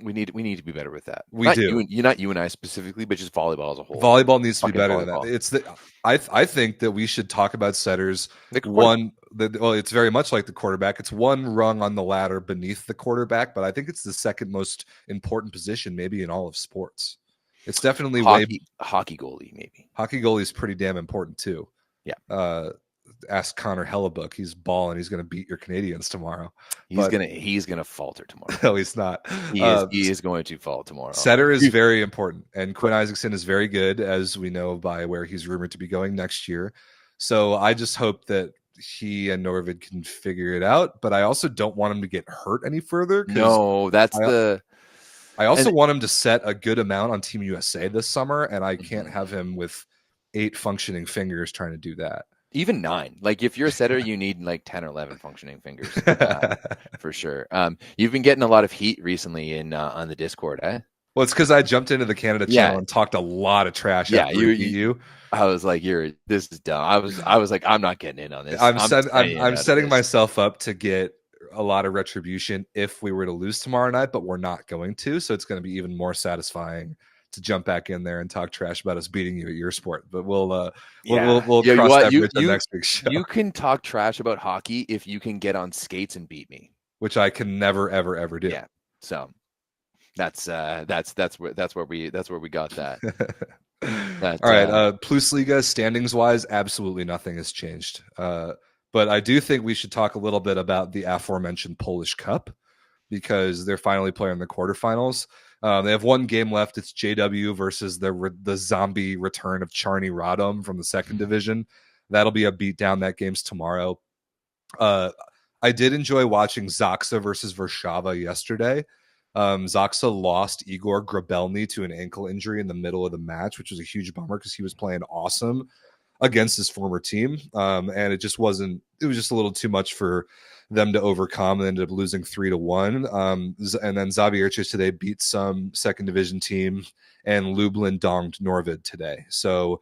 We need to be better with that. We do. Not you and I specifically, but just volleyball as a whole. Volleyball needs to be better than that. I think that we should talk about setters. It's very much like the quarterback. It's one rung on the ladder beneath the quarterback, but I think it's the second most important position maybe in all of sports. It's definitely hockey goalie maybe. Hockey goalie is pretty damn important too. Yeah. Ask Connor Hellebuck. He's balling. He's going to beat your Canadians tomorrow. He's gonna falter tomorrow. No, he's not. He is going to fall tomorrow. Setter is very important, and Quinn Isaacson is very good, as we know by where he's rumored to be going next year. So I just hope that he and Norvid can figure it out. But I also don't want him to get hurt any further. No, I also want him to set a good amount on Team USA this summer, and I can't have him with 8 functioning fingers trying to do that. Even 9. Like if you're a setter, you need like 10 or 11 functioning fingers for sure. You've been getting a lot of heat recently on the Discord, eh? Well, it's because I jumped into the Canada channel and talked a lot of trash. Yeah, you. I was like, this is dumb. I was like, I'm not getting in on this. I'm setting myself up to get a lot of retribution if we were to lose tomorrow night, but we're not going to. So it's going to be even more satisfying to jump back in there and talk trash about us beating you at your sport. But we'll cross that bridge on next week's show. You can talk trash about hockey if you can get on skates and beat me, which I can never ever ever do. Yeah. So that's where we got that. All right. PlusLiga standings wise, absolutely nothing has changed. But I do think we should talk a little bit about the aforementioned Polish Cup, because they're finally playing the quarterfinals. They have one game left. It's JW versus the zombie return of Charny Radom from the second division. That'll be a beatdown. That game's tomorrow. I did enjoy watching Zaksa versus Warsaw yesterday. Zaksa lost Igor Grabelny to an ankle injury in the middle of the match, which was a huge bummer because he was playing awesome against his former team. And it was just a little too much for them to overcome, and ended up losing 3-1. And then Zavierce today beat some second division team, and Lublin donged Norvid today. So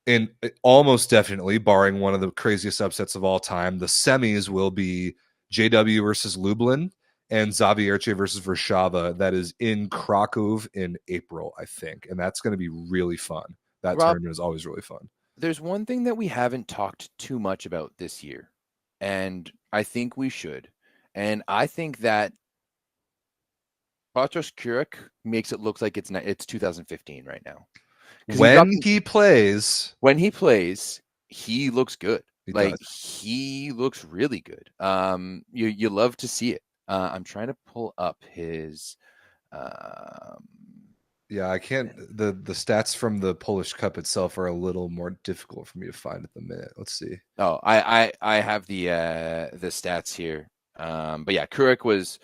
in almost definitely, barring one of the craziest upsets of all time, the semis will be JW versus Lublin and Zavierce versus Warszawa. That is in Krakow in April, I think. And that's going to be really fun. That tournament is always really fun. There's one thing that we haven't talked too much about this year, and I think we should. And I think that Bartosz Kurek makes it look like it's 2015 right now. When he plays, he looks good. He looks really good. You love to see it. I'm trying to pull up his. Yeah, I can't. The stats from the Polish Cup itself are a little more difficult for me to find at the minute. Let's see. Oh, I have the stats here. But yeah, Kurek was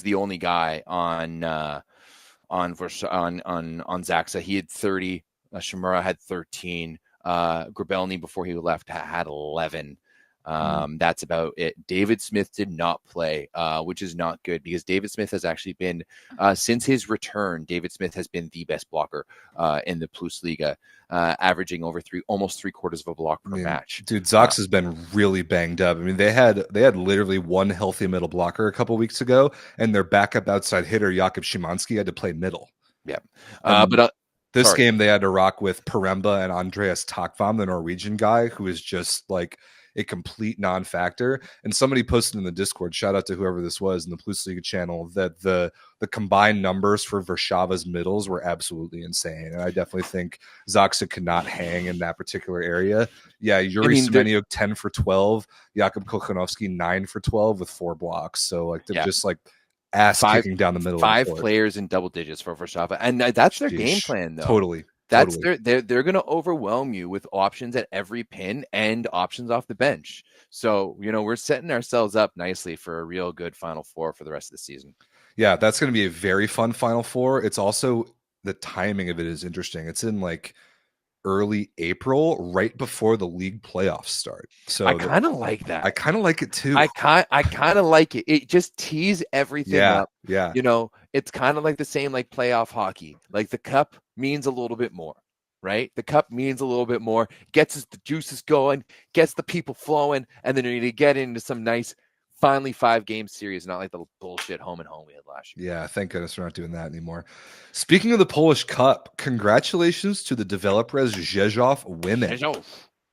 the only guy on Zaksa. He had 30. Shimura had 13. Grabelny before he left had 11. That's about it. David Smith did not play, which is not good because David Smith has actually been, since his return, David Smith has been the best blocker in the PlusLiga, averaging over almost 3/4 of a block per match. Dude, Zox has been really banged up. I mean, they had literally one healthy middle blocker a couple weeks ago, and their backup outside hitter, Jakub Szymanski, had to play middle. Yeah. This game, they had to rock with Paremba and Andreas Takvam, the Norwegian guy, who is just like a complete non-factor. And somebody posted in the Discord, shout out to whoever this was in the PlusLiga channel, that the combined numbers for Warszawa's middles were absolutely insane. And I definitely think Zaksa could not hang in that particular area. Yeah, Yuri Semeniuk 10 for 12, Jakub Kochanowski 9 for 12 with 4 blocks. So like they're just like kicking down the middle. 5 players in double digits for Warszawa, and that's their game plan, though. Totally. That's they're going to overwhelm you with options at every pin and options off the bench. So we're setting ourselves up nicely for a real good Final Four for the rest of the season. Yeah, that's going to be a very fun Final Four. It's also the timing of it is interesting. It's in like early April, right before the league playoffs start. So I kind of like that. I kind of like it too. I kind of like it. It just tees everything up. Yeah. It's kind of like the same like playoff hockey. Like the cup means a little bit more, right? The cup means a little bit more, gets us the juices going, gets the people flowing, and then you're going to get into some nice, finally 5-game series, not like the bullshit home and home we had last year. Yeah, thank goodness we're not doing that anymore. Speaking of the Polish Cup, congratulations to the Developers Rzeszów women.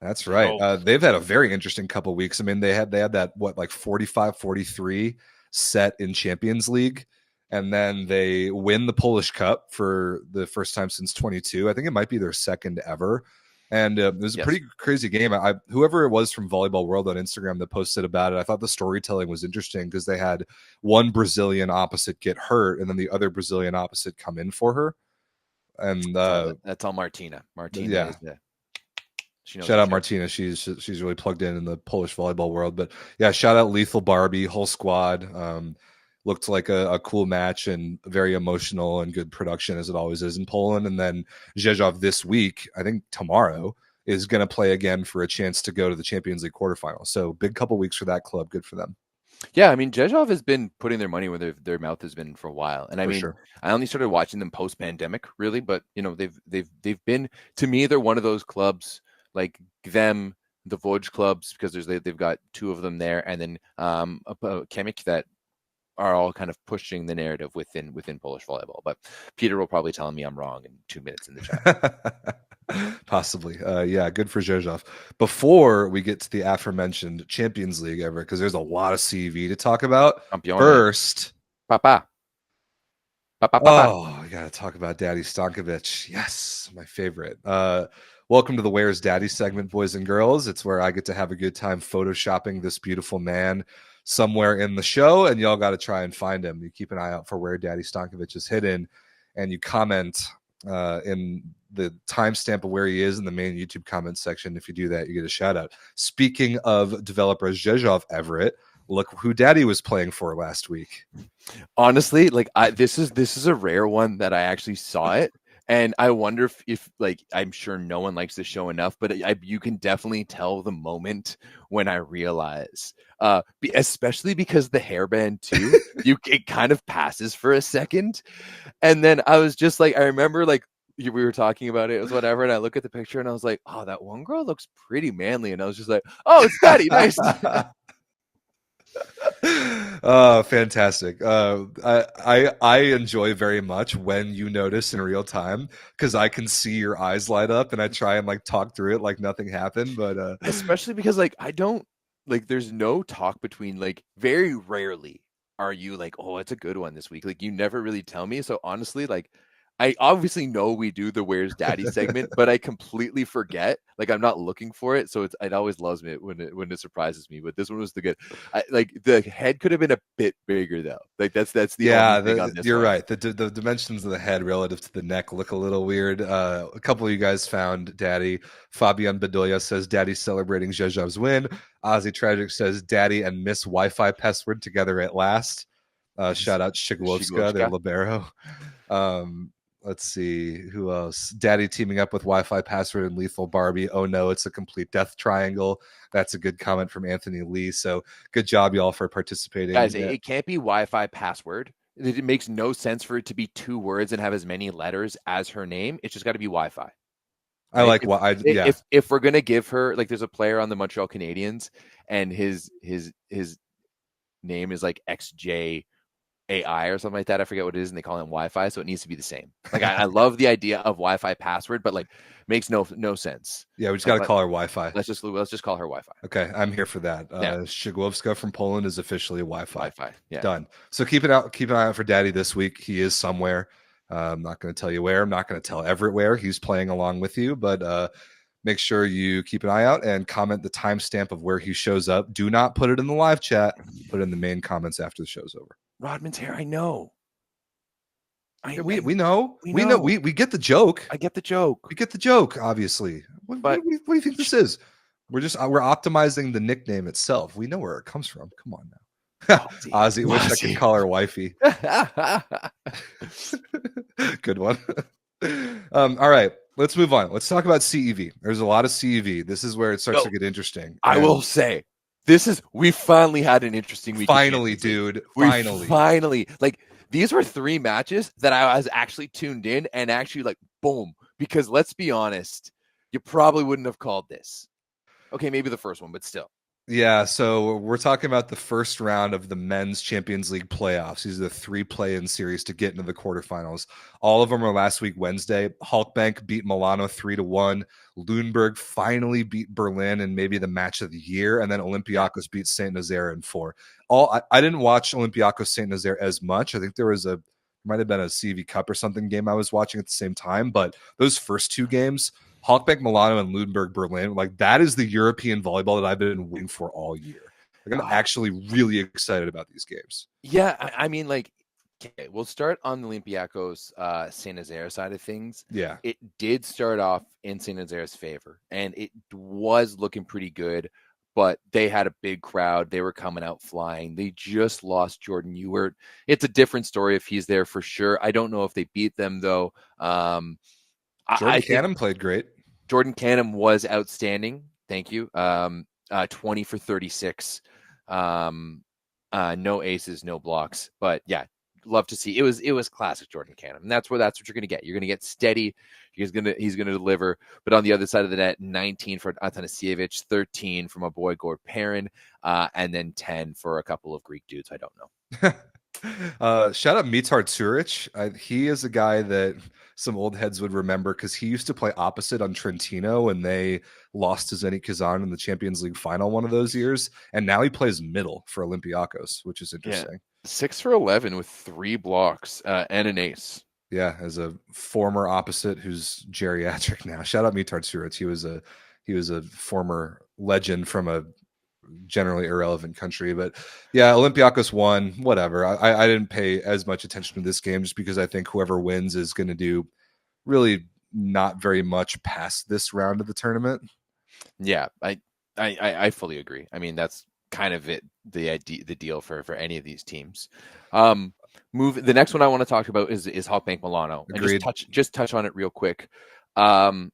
That's right. They've had a very interesting couple of weeks. I mean, they had that 45-43 set in Champions League, and then they win the Polish Cup for the first time since 22. I think it might be their second ever. And it was a pretty crazy game. Whoever it was from Volleyball World on Instagram that posted about it, I thought the storytelling was interesting because they had one Brazilian opposite get hurt and then the other Brazilian opposite come in for her. And that's all Martina. Martina is shout out Martina. She's really plugged in the Polish volleyball world. But yeah, shout out Lethal Barbie, whole squad. Looked like a cool match and very emotional and good production as it always is in Poland. And then Rzeszów this week, I think tomorrow, is going to play again for a chance to go to the Champions League quarterfinals. So big couple weeks for that club. Good for them. Yeah, I mean, Rzeszów has been putting their money where their mouth has been for a while. And I only started watching them post-pandemic, really. But, they've been, to me, they're one of those clubs like them, the Voj clubs, because they've got 2 of them there. And then Chemik that are all kind of pushing the narrative within Polish volleyball. But Peter will probably tell me I'm wrong in 2 minutes in the chat. Possibly. Yeah, good for Rzeszów. Before we get to the aforementioned Champions League, Everett, because there's a lot of CEV to talk about. First, Papa. Oh, I got to talk about Daddy Stankovic. Yes, my favorite. Welcome to the Where's Daddy segment, boys and girls. It's where I get to have a good time photoshopping this beautiful man somewhere in the show, and y'all got to try and find him. You keep an eye out for where Daddy Stankovic is hidden, and you comment in the timestamp of where he is in the main YouTube comment section. If you do that, you get a shout out. Speaking of developer Zhezhov Everett, look who Daddy was playing for last week. Honestly, like this is a rare one that I actually saw it. And I wonder if like, I'm sure no one likes the show enough, but you can definitely tell the moment when I realize, especially because the hairband too, it kind of passes for a second. And then I was just like, I remember like we were talking about it was whatever. And I look at the picture and I was like, oh, that one girl looks pretty manly. And I was just like, oh, it's Daddy. Nice. Oh, fantastic. I enjoy very much when you notice in real time, because I can see your eyes light up and I try and like talk through it like nothing happened. But especially because like I don't like there's no talk between, like, very rarely are you like, oh, it's a good one this week. Like you never really tell me. So honestly, like I obviously know we do the Where's Daddy segment, but I completely forget. Like I'm not looking for it, so it always loves me when it surprises me. But this one was the good. Like the head could have been a bit bigger though. Like that's the only thing on this you're one. right. The dimensions of the head relative to the neck look a little weird. A couple of you guys found Daddy. Fabian Bedoya says Daddy celebrating Zhezhov's win. Ozzy Tragic says Daddy and Miss Wi-Fi password together at last. Shout out Shiglovska, their libero. Let's see who else. Daddy teaming up with Wi-Fi password and Lethal Barbie. Oh no, it's a complete death triangle. That's a good comment from Anthony Lee. So good job, y'all, for participating. Guys, it can't be Wi-Fi password. It makes no sense for it to be 2 words and have as many letters as her name. It's just got to be Wi-Fi. Right? I like what if we're gonna give her, like, there's a player on the Montreal Canadiens and his name is like XJ AI or something like that. I forget what it is, and they call him Wi-Fi, so it needs to be the same. Like I love the idea of Wi-Fi password, but like makes no sense. Yeah, we just got to call her Wi-Fi. Let's just call her Wi-Fi. Okay, I'm here for that. Shiglovska from Poland is officially Wi-Fi. Yeah, done. So keep an eye out for Daddy this week. He is somewhere. I'm not going to tell you where. I'm not going to tell Everett where. He's playing along with you, but make sure you keep an eye out and comment the timestamp of where he shows up. Do not put it in the live chat. Put it in the main comments after the show's over. Rodman's hair. I know. We know. We get the joke. I get the joke. We get the joke. Obviously. What do you think this is? We're optimizing the nickname itself. We know where it comes from. Come on now. Ozzy. Wish I could call her wifey. Good one. All right. Let's move on. Let's talk about CEV. There's a lot of CEV. This is where it starts to get interesting. I will say, we finally had an interesting week. Finally, dude. Finally. Like, these were 3 matches that I was actually tuned in and actually like, boom. Because let's be honest, you probably wouldn't have called this. Okay, maybe the first one, but still. Yeah, so we're talking about the first round of the Men's Champions League playoffs. These are the 3 play-in series to get into the quarterfinals. All of them are last week, Wednesday. Halkbank beat Milano 3-1. Lundberg finally beat Berlin in maybe the match of the year. And then Olympiacos beat St. Nazaire in 4. I didn't watch Olympiacos St. Nazaire as much. I think there might have been a CEV Cup or something game I was watching at the same time. But those first 2 games, Halkbank Milano and Lundberg Berlin, like that is the European volleyball that I've been waiting for all year. Like, I'm actually really excited about these games. Yeah, I mean, like, okay, we'll start on the Olympiacos St. Nazaire side of things. Yeah. It did start off in St. Nazaire's favor, and it was looking pretty good, but they had a big crowd. They were coming out flying. They just lost Jordan Ewert. It's a different story if he's there for sure. I don't know if they beat them, though. Jordan Canham played great. Jordan Canham was outstanding. Thank you. 20 for 36. No aces, no blocks. But yeah, love to see. It was classic Jordan Canham. And that's what you're gonna get. You're gonna get steady. He's gonna deliver. But on the other side of the net, 19 for Atanasievich, 13 from a boy Gord Perrin, and then 10 for a couple of Greek dudes. I don't know. Shout out Mitar Turic. He is a guy that some old heads would remember because he used to play opposite on Trentino and they lost to Zenit Kazan in the Champions League final one of those years. And now he plays middle for Olympiacos, which is interesting. Yeah. 6 for 11 with 3 blocks and an ace. Yeah, as a former opposite who's geriatric now. Shout out Mitar Turic. He was a former legend from a generally irrelevant country, but yeah, Olympiacos won. Whatever. I didn't pay as much attention to this game just because I think whoever wins is going to do really not very much past this round of the tournament. Yeah, I fully agree. I mean, that's kind of the deal for any of these teams. The next one I want to talk about is Halkbank Milano. Agreed. And just touch on it real quick. I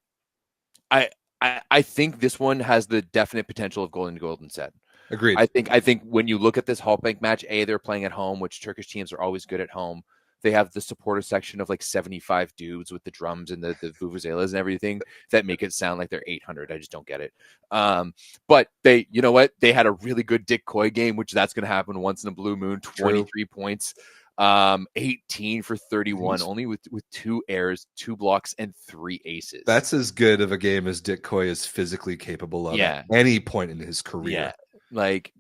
think this one has the definite potential of going to golden set. Agreed. I think when you look at this Halkbank match, they're playing at home, which Turkish teams are always good at home. They have the supporter section of like 75 dudes with the drums and the vuvuzelas and everything that make it sound like they're 800. I just don't get it. But they, you know what? They had a really good Dick Coy game, which that's going to happen once in a blue moon. 23 points, 18 for 31, only with 2 errors, 2 blocks, and 3 aces. That's as good of a game as Dick Coy is physically capable of at any point in his career. Yeah, like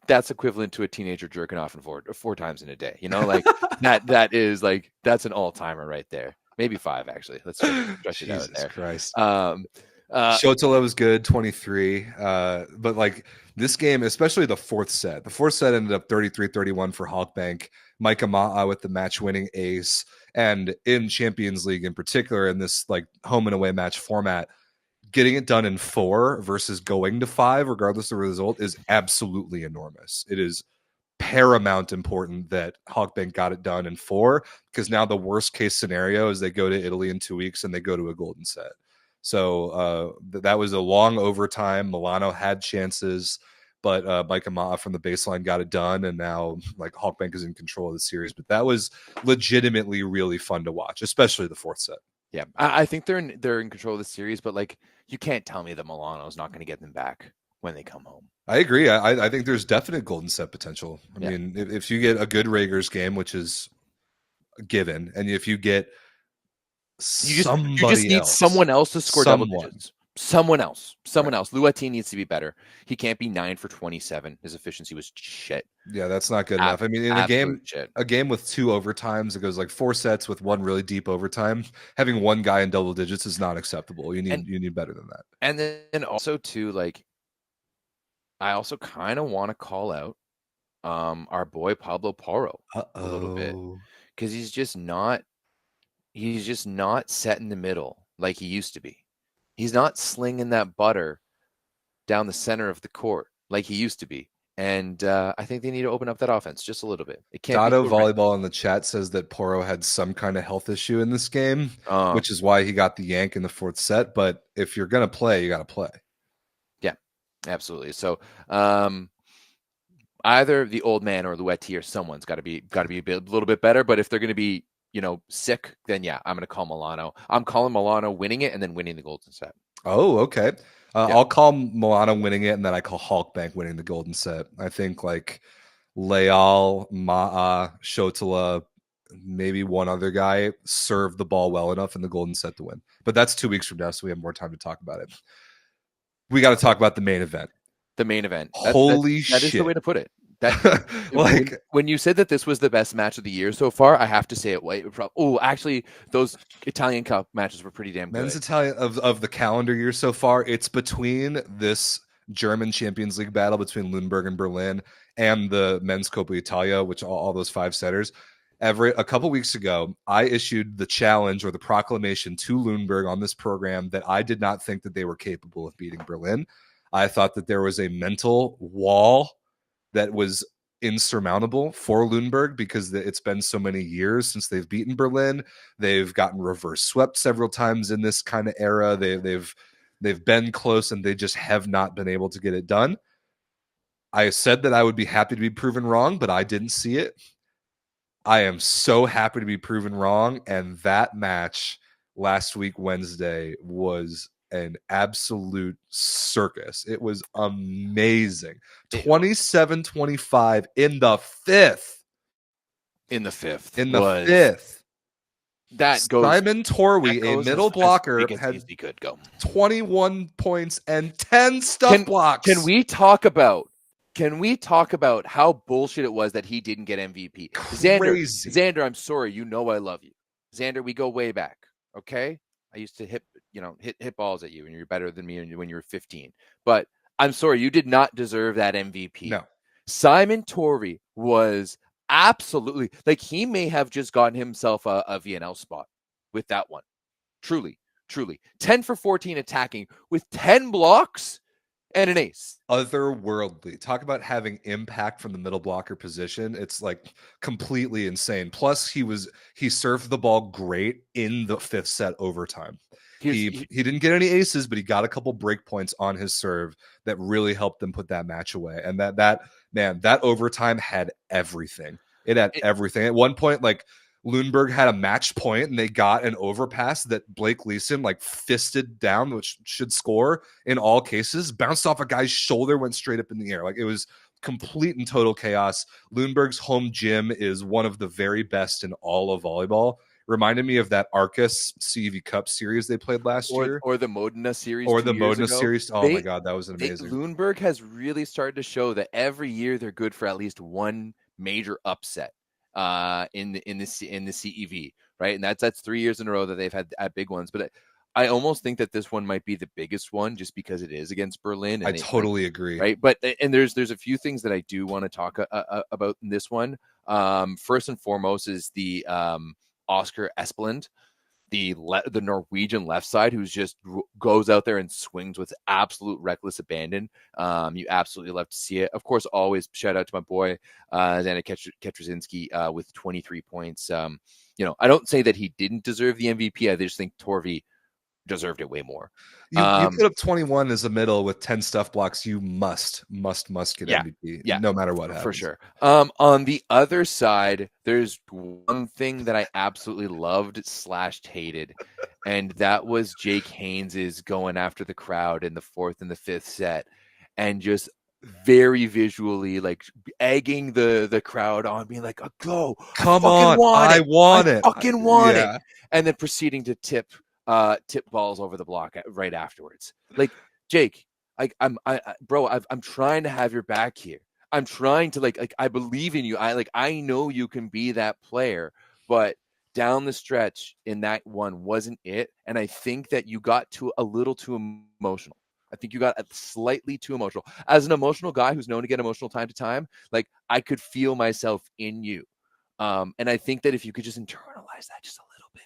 that's equivalent to a teenager jerking off 4 times in a day. You know, like that is like that's an all-timer right there. Maybe 5 actually. Let's stretch it out there. Christ. Shotala was good, 23. But like this game, especially the fourth set. The fourth set ended up 33-31 for Halkbank. Micah Ma'a with the match-winning ace, and in Champions League in particular, in this like home and away match format, getting it done in 4 versus going to 5, regardless of the result, is absolutely enormous. It is paramount important that Halkbank got it done in 4, because now the worst case scenario is they go to Italy in 2 weeks and they go to a golden set. So that was a long overtime. Milano had chances, but Micah Ma'a from the baseline got it done, and now like Halkbank is in control of the series. But that was legitimately really fun to watch, especially the fourth set. Yeah, I think they're in control of the series, but like you can't tell me that Milano's not going to get them back when they come home. I agree. I think there's definite golden set potential. I mean, if you get a good Rager's game, which is a given, and if you get you just need someone else to score double digits. Someone else. Luati needs to be better. He can't be 9 for 27. His efficiency was shit. Yeah, that's not good enough. I mean, in a game with 2 overtimes, it goes like 4 sets with 1 really deep overtime. Having 1 guy in double digits is not acceptable. You need better than that. And then also too, like, I also kind of want to call out our boy Pablo Porro a little bit, because he's just not set in the middle like he used to be. He's not slinging that butter down the center of the court like he used to be. And I think they need to open up that offense just a little bit. It can't Dotto Volleyball in the chat says that Porro had some kind of health issue in this game, which is why he got the yank in the fourth set. But if you're going to play, you got to play. Yeah, absolutely. So either the old man or Luetti or someone's got to be a little bit better. But if they're going to be, sick, then yeah, I'm going to call Milano. I'm calling Milano winning it and then winning the golden set. Oh, okay. I'll call Milano winning it, and then I call Halkbank winning the golden set. I think like Leal, Ma'a, Shotala, maybe one other guy serve the ball well enough in the golden set to win. But that's 2 weeks from now, so we have more time to talk about it. We got to talk about the main event. Holy shit. That is the way to put it. That when you said that this was the best match of the year so far, I have to say it. Actually, those Italian Cup matches were pretty damn good. Men's Italian of the calendar year so far, it's between this German Champions League battle between Lundberg and Berlin and the Men's Coppa Italia, which all those 5 setters. Everett, a couple weeks ago, I issued the challenge or the proclamation to Lundberg on this program that I did not think that they were capable of beating Berlin. I thought that there was a mental wall that was insurmountable for Lundberg because it's been so many years since they've beaten Berlin. They've gotten reverse swept several times in this kind of era. They've been close and they just have not been able to get it done. I said that I would be happy to be proven wrong, but I didn't see it. I am so happy to be proven wrong, and that match last week Wednesday was an absolute circus. It was amazing. 27-25 in the fifth. That goes. Simon Torwi, a middle blocker, had 21 points and 10 stuff blocks. Can we talk about how bullshit it was that he didn't get MVP? Xander, I'm sorry. You know I love you. Xander, we go way back. Okay? I used to hit balls at you, and you're better than me when you were 15. But I'm sorry, you did not deserve that MVP. No. Simon Torvi was absolutely, like, he may have just gotten himself a VNL spot with that one. Truly. 10 for 14 attacking with 10 blocks and an ace. Otherworldly. Talk about having impact from the middle blocker position. It's like completely insane. Plus, he served the ball great in the 5th set overtime. He didn't get any aces, but he got a couple break points on his serve that really helped them put that match away. And that overtime had everything. It had everything. At one point, like, Lundberg had a match point and they got an overpass that Blake Leeson like fisted down, which should score in all cases, bounced off a guy's shoulder, went straight up in the air. Like, it was complete and total chaos. Lundberg's home gym is one of the very best in all of volleyball. Reminded me of that Arcus CEV Cup series they played last year. Or the Modena series. Or the Modena series. Oh my God, that was amazing. Lundberg has really started to show that every year they're good for at least one major upset in the CEV, right? And that's 3 years in a row that they've had big ones. But I almost think that this one might be the biggest one just because it is against Berlin. And I totally agree. Right. But there's a few things that I do want to talk about in this one. First and foremost is the Oscar Espeland, the Norwegian left side, who's just goes out there and swings with absolute reckless abandon. You absolutely love to see it. Of course, always shout out to my boy Xander Ketrasinski with 23 points. I don't say that he didn't deserve the MVP. I just think Torvi deserved it way more. You put up 21 as a middle with 10 stuff blocks. You must get MVP. Yeah, no matter what happens. For sure. On the other side, there's one thing that I absolutely loved / hated, and that was Jake Haynes' going after the crowd in the 4th and the 5th set, and just very visually like egging the crowd on, being like, "Go, come on, I want it, fucking want it," and then proceeding to tip balls over the block right afterwards. Like, Jake, I'm trying to have your back here. I'm trying to like I believe in you. I know you can be that player, but down the stretch in that one wasn't it. And I think that you got a little too emotional. I think you got slightly too emotional. As an emotional guy who's known to get emotional time to time, like, I could feel myself in you. And I think that if you could just internalize that just a little bit,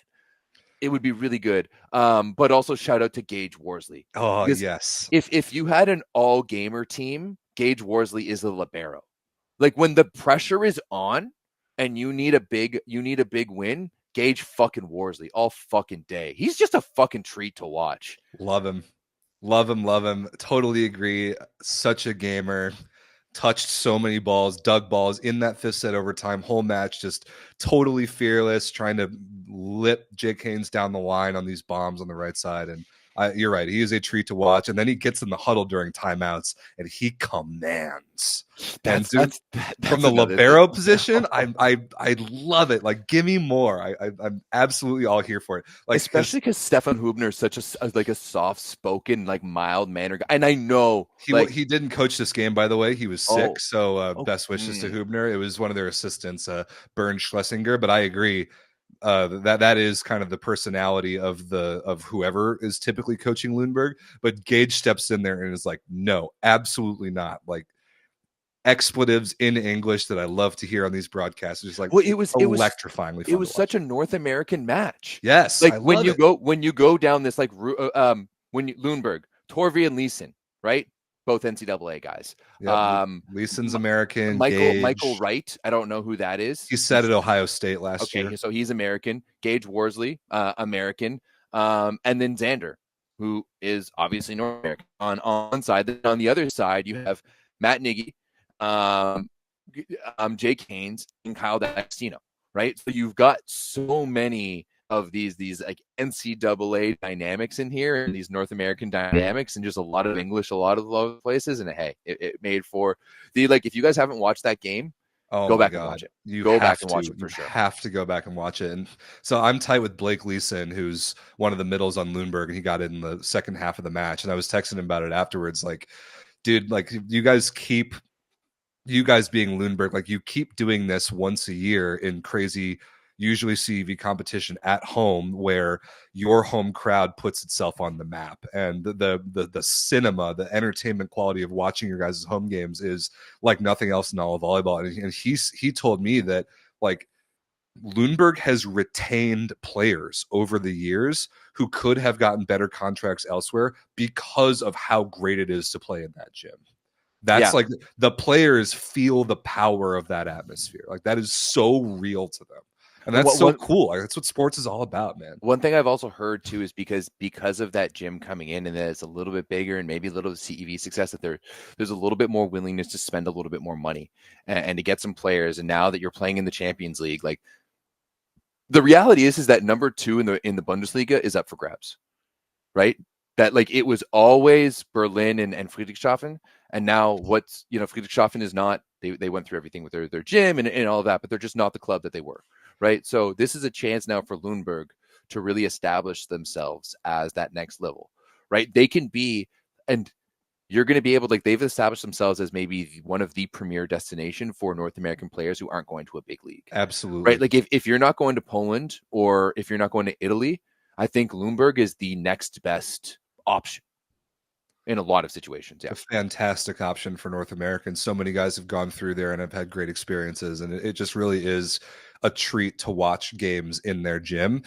it would be really good. But also shout out to Gage Worsley. Oh, yes. If you had an all gamer team, Gage Worsley is the libero. Like, when the pressure is on and you need a big win, Gage fucking Worsley all fucking day. He's just a fucking treat to watch. Love him. Totally agree. Such a gamer. Touched so many balls, dug balls in that 5th set overtime, whole match, just totally fearless, trying to lip Jake Haynes down the line on these bombs on the right side. And you're right, he is a treat to watch. And then he gets in the huddle during timeouts and he commands. That's from the libero position, I love it. Like, give me more. I'm absolutely all here for it. Like, especially because Stefan Hubner is such a soft-spoken, like, mild mannered guy. And I know he didn't coach this game, by the way. He was sick, so best wishes to Hubner. It was one of their assistants, Bernd Schlesinger. But I agree. That is kind of the personality of whoever is typically coaching Lundberg. But Gage steps in there and is like, no, absolutely not. Like, expletives in English that I love to hear on these broadcasts. Just like, it was electrifyingly fun. It was such a North American match. Yes, like when you go down this, like, Lundberg, Torvi and Leeson, right? Both NCAA guys. Yep. Leeson's American. Michael Wright. I don't know who that is. He said at Ohio State last year. Okay, so he's American. Gage Worsley, American. And then Xander, who is obviously North American on one side. Then on the other side, you have Matt Niggy, Jake Haynes, and Kyle D'Agostino, right? So you've got so many of these like NCAA dynamics in here, and these North American dynamics, and just a lot of English, a lot of places. And hey, it made for if you guys haven't watched that game, go back and watch it. Go back and watch it for sure. You have to go back and watch it. And so I'm tight with Blake Leeson, who's one of the middles on Lundberg, and he got it in the second half of the match. And I was texting him about it afterwards, like, dude, like, you guys being Lundberg, like, you keep doing this once a year in crazy, usually CEV competition at home, where your home crowd puts itself on the map, and the cinema, the entertainment quality of watching your guys' home games is like nothing else in all of volleyball. And he told me that, like, Lundberg has retained players over the years who could have gotten better contracts elsewhere because of how great it is to play in that gym. That's like the players feel the power of that atmosphere. Like that is so real to them. And that's so cool. Like, that's what sports is all about, man. One thing I've also heard too is because of that gym coming in and that it's a little bit bigger and maybe a little CEV success, that there's a little bit more willingness to spend a little bit more money and to get some players. And now that you're playing in the Champions League, like the reality is that number 2 in the Bundesliga is up for grabs, right? That like it was always Berlin and Friedrichshafen, and now Friedrichshafen is not. They went through everything with their gym and all of that, but they're just not the club that they were. Right. So this is a chance now for Lundberg to really establish themselves as that next level. Right. They can be, and you're going to be able to, like, they've established themselves as maybe one of the premier destination for North American players who aren't going to a big league. Absolutely. Right. Like if you're not going to Poland or if you're not going to Italy, I think Lundberg is the next best option in a lot of situations. Yeah. A fantastic option for North Americans. So many guys have gone through there and have had great experiences. And it just really is a treat to watch games in their gym.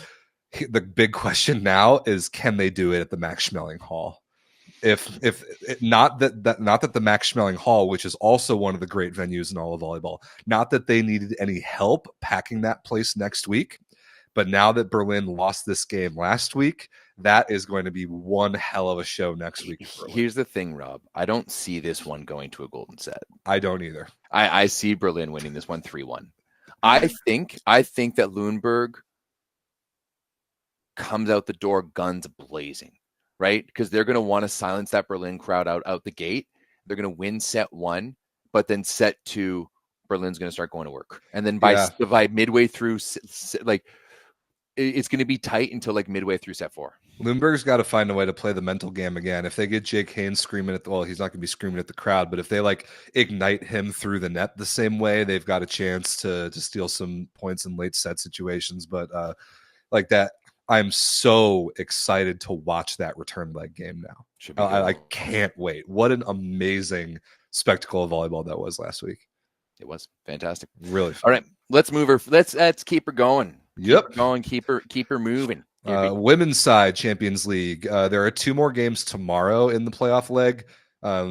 The big question now is, can they do it at the Max Schmeling Hall? If not that the Max Schmeling Hall, which is also one of the great venues in all of volleyball, not that they needed any help packing that place next week, but now that Berlin lost this game last week, that is going to be one hell of a show next week. Here's the thing, Rob. I don't see this one going to a golden set. I don't either. I see Berlin winning this one 3-1. I think that Lundberg comes out the door guns blazing, right? Because they're going to want to silence that Berlin crowd out the gate. They're going to win set 1, but then set 2, Berlin's going to start going to work. And then by midway through, like, it's going to be tight until like midway through set 4. Lundberg's got to find a way to play the mental game again. If they get Jake Haynes screaming he's not going to be screaming at the crowd, but if they like ignite him through the net the same way, they've got a chance to steal some points in late set situations. But like that, I'm so excited to watch that return leg game now. I can't wait. What an amazing spectacle of volleyball that was last week. It was fantastic. Really fun. All right, let's move her. Let's keep her going. Yep. Keep her moving. Women's side Champions League. There are 2 more games tomorrow in the playoff leg.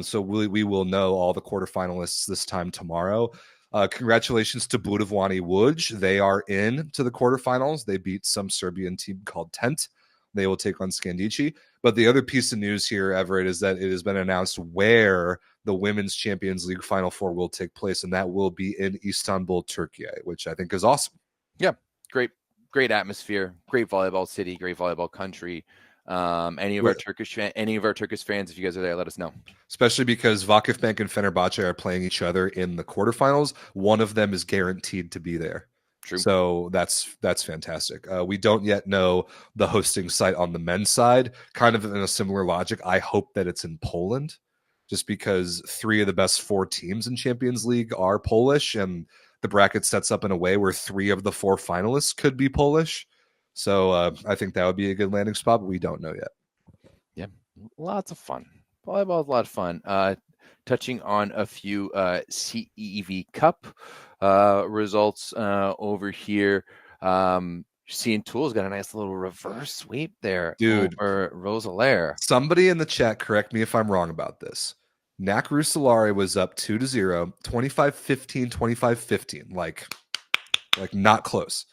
So we will know all the quarterfinalists this time tomorrow. Congratulations to Budovani Łódź. They are in to the quarterfinals. They beat some Serbian team called Tent. They will take on Skandici. But the other piece of news here, Everett, is that it has been announced where the Women's Champions League Final Four will take place, and that will be in Istanbul, Turkey, which I think is awesome. Yeah, great atmosphere, great volleyball city, great volleyball country. Any of our Turkish fans, if you guys are there, let us know. Especially because Vakifbank and Fenerbahce are playing each other in the quarterfinals. One of them is guaranteed to be there. True. So that's fantastic. We don't yet know the hosting site on the men's side. Kind of in a similar logic, I hope that it's in Poland, just because 3 of the best 4 teams in Champions League are Polish, and the bracket sets up in a way where 3 of the 4 finalists could be Polish. So I think that would be a good landing spot, but we don't know yet. Yeah, lots of fun. Volleyball is a lot of fun. Touching on a few CEV Cup results over here. Seeing Tool's got a nice little reverse sweep there, dude. Over Rosalaire. Somebody in the chat, correct me if I'm wrong about this. Nak Rusolari was up 2-0, 25-15, 25-15. Like not close.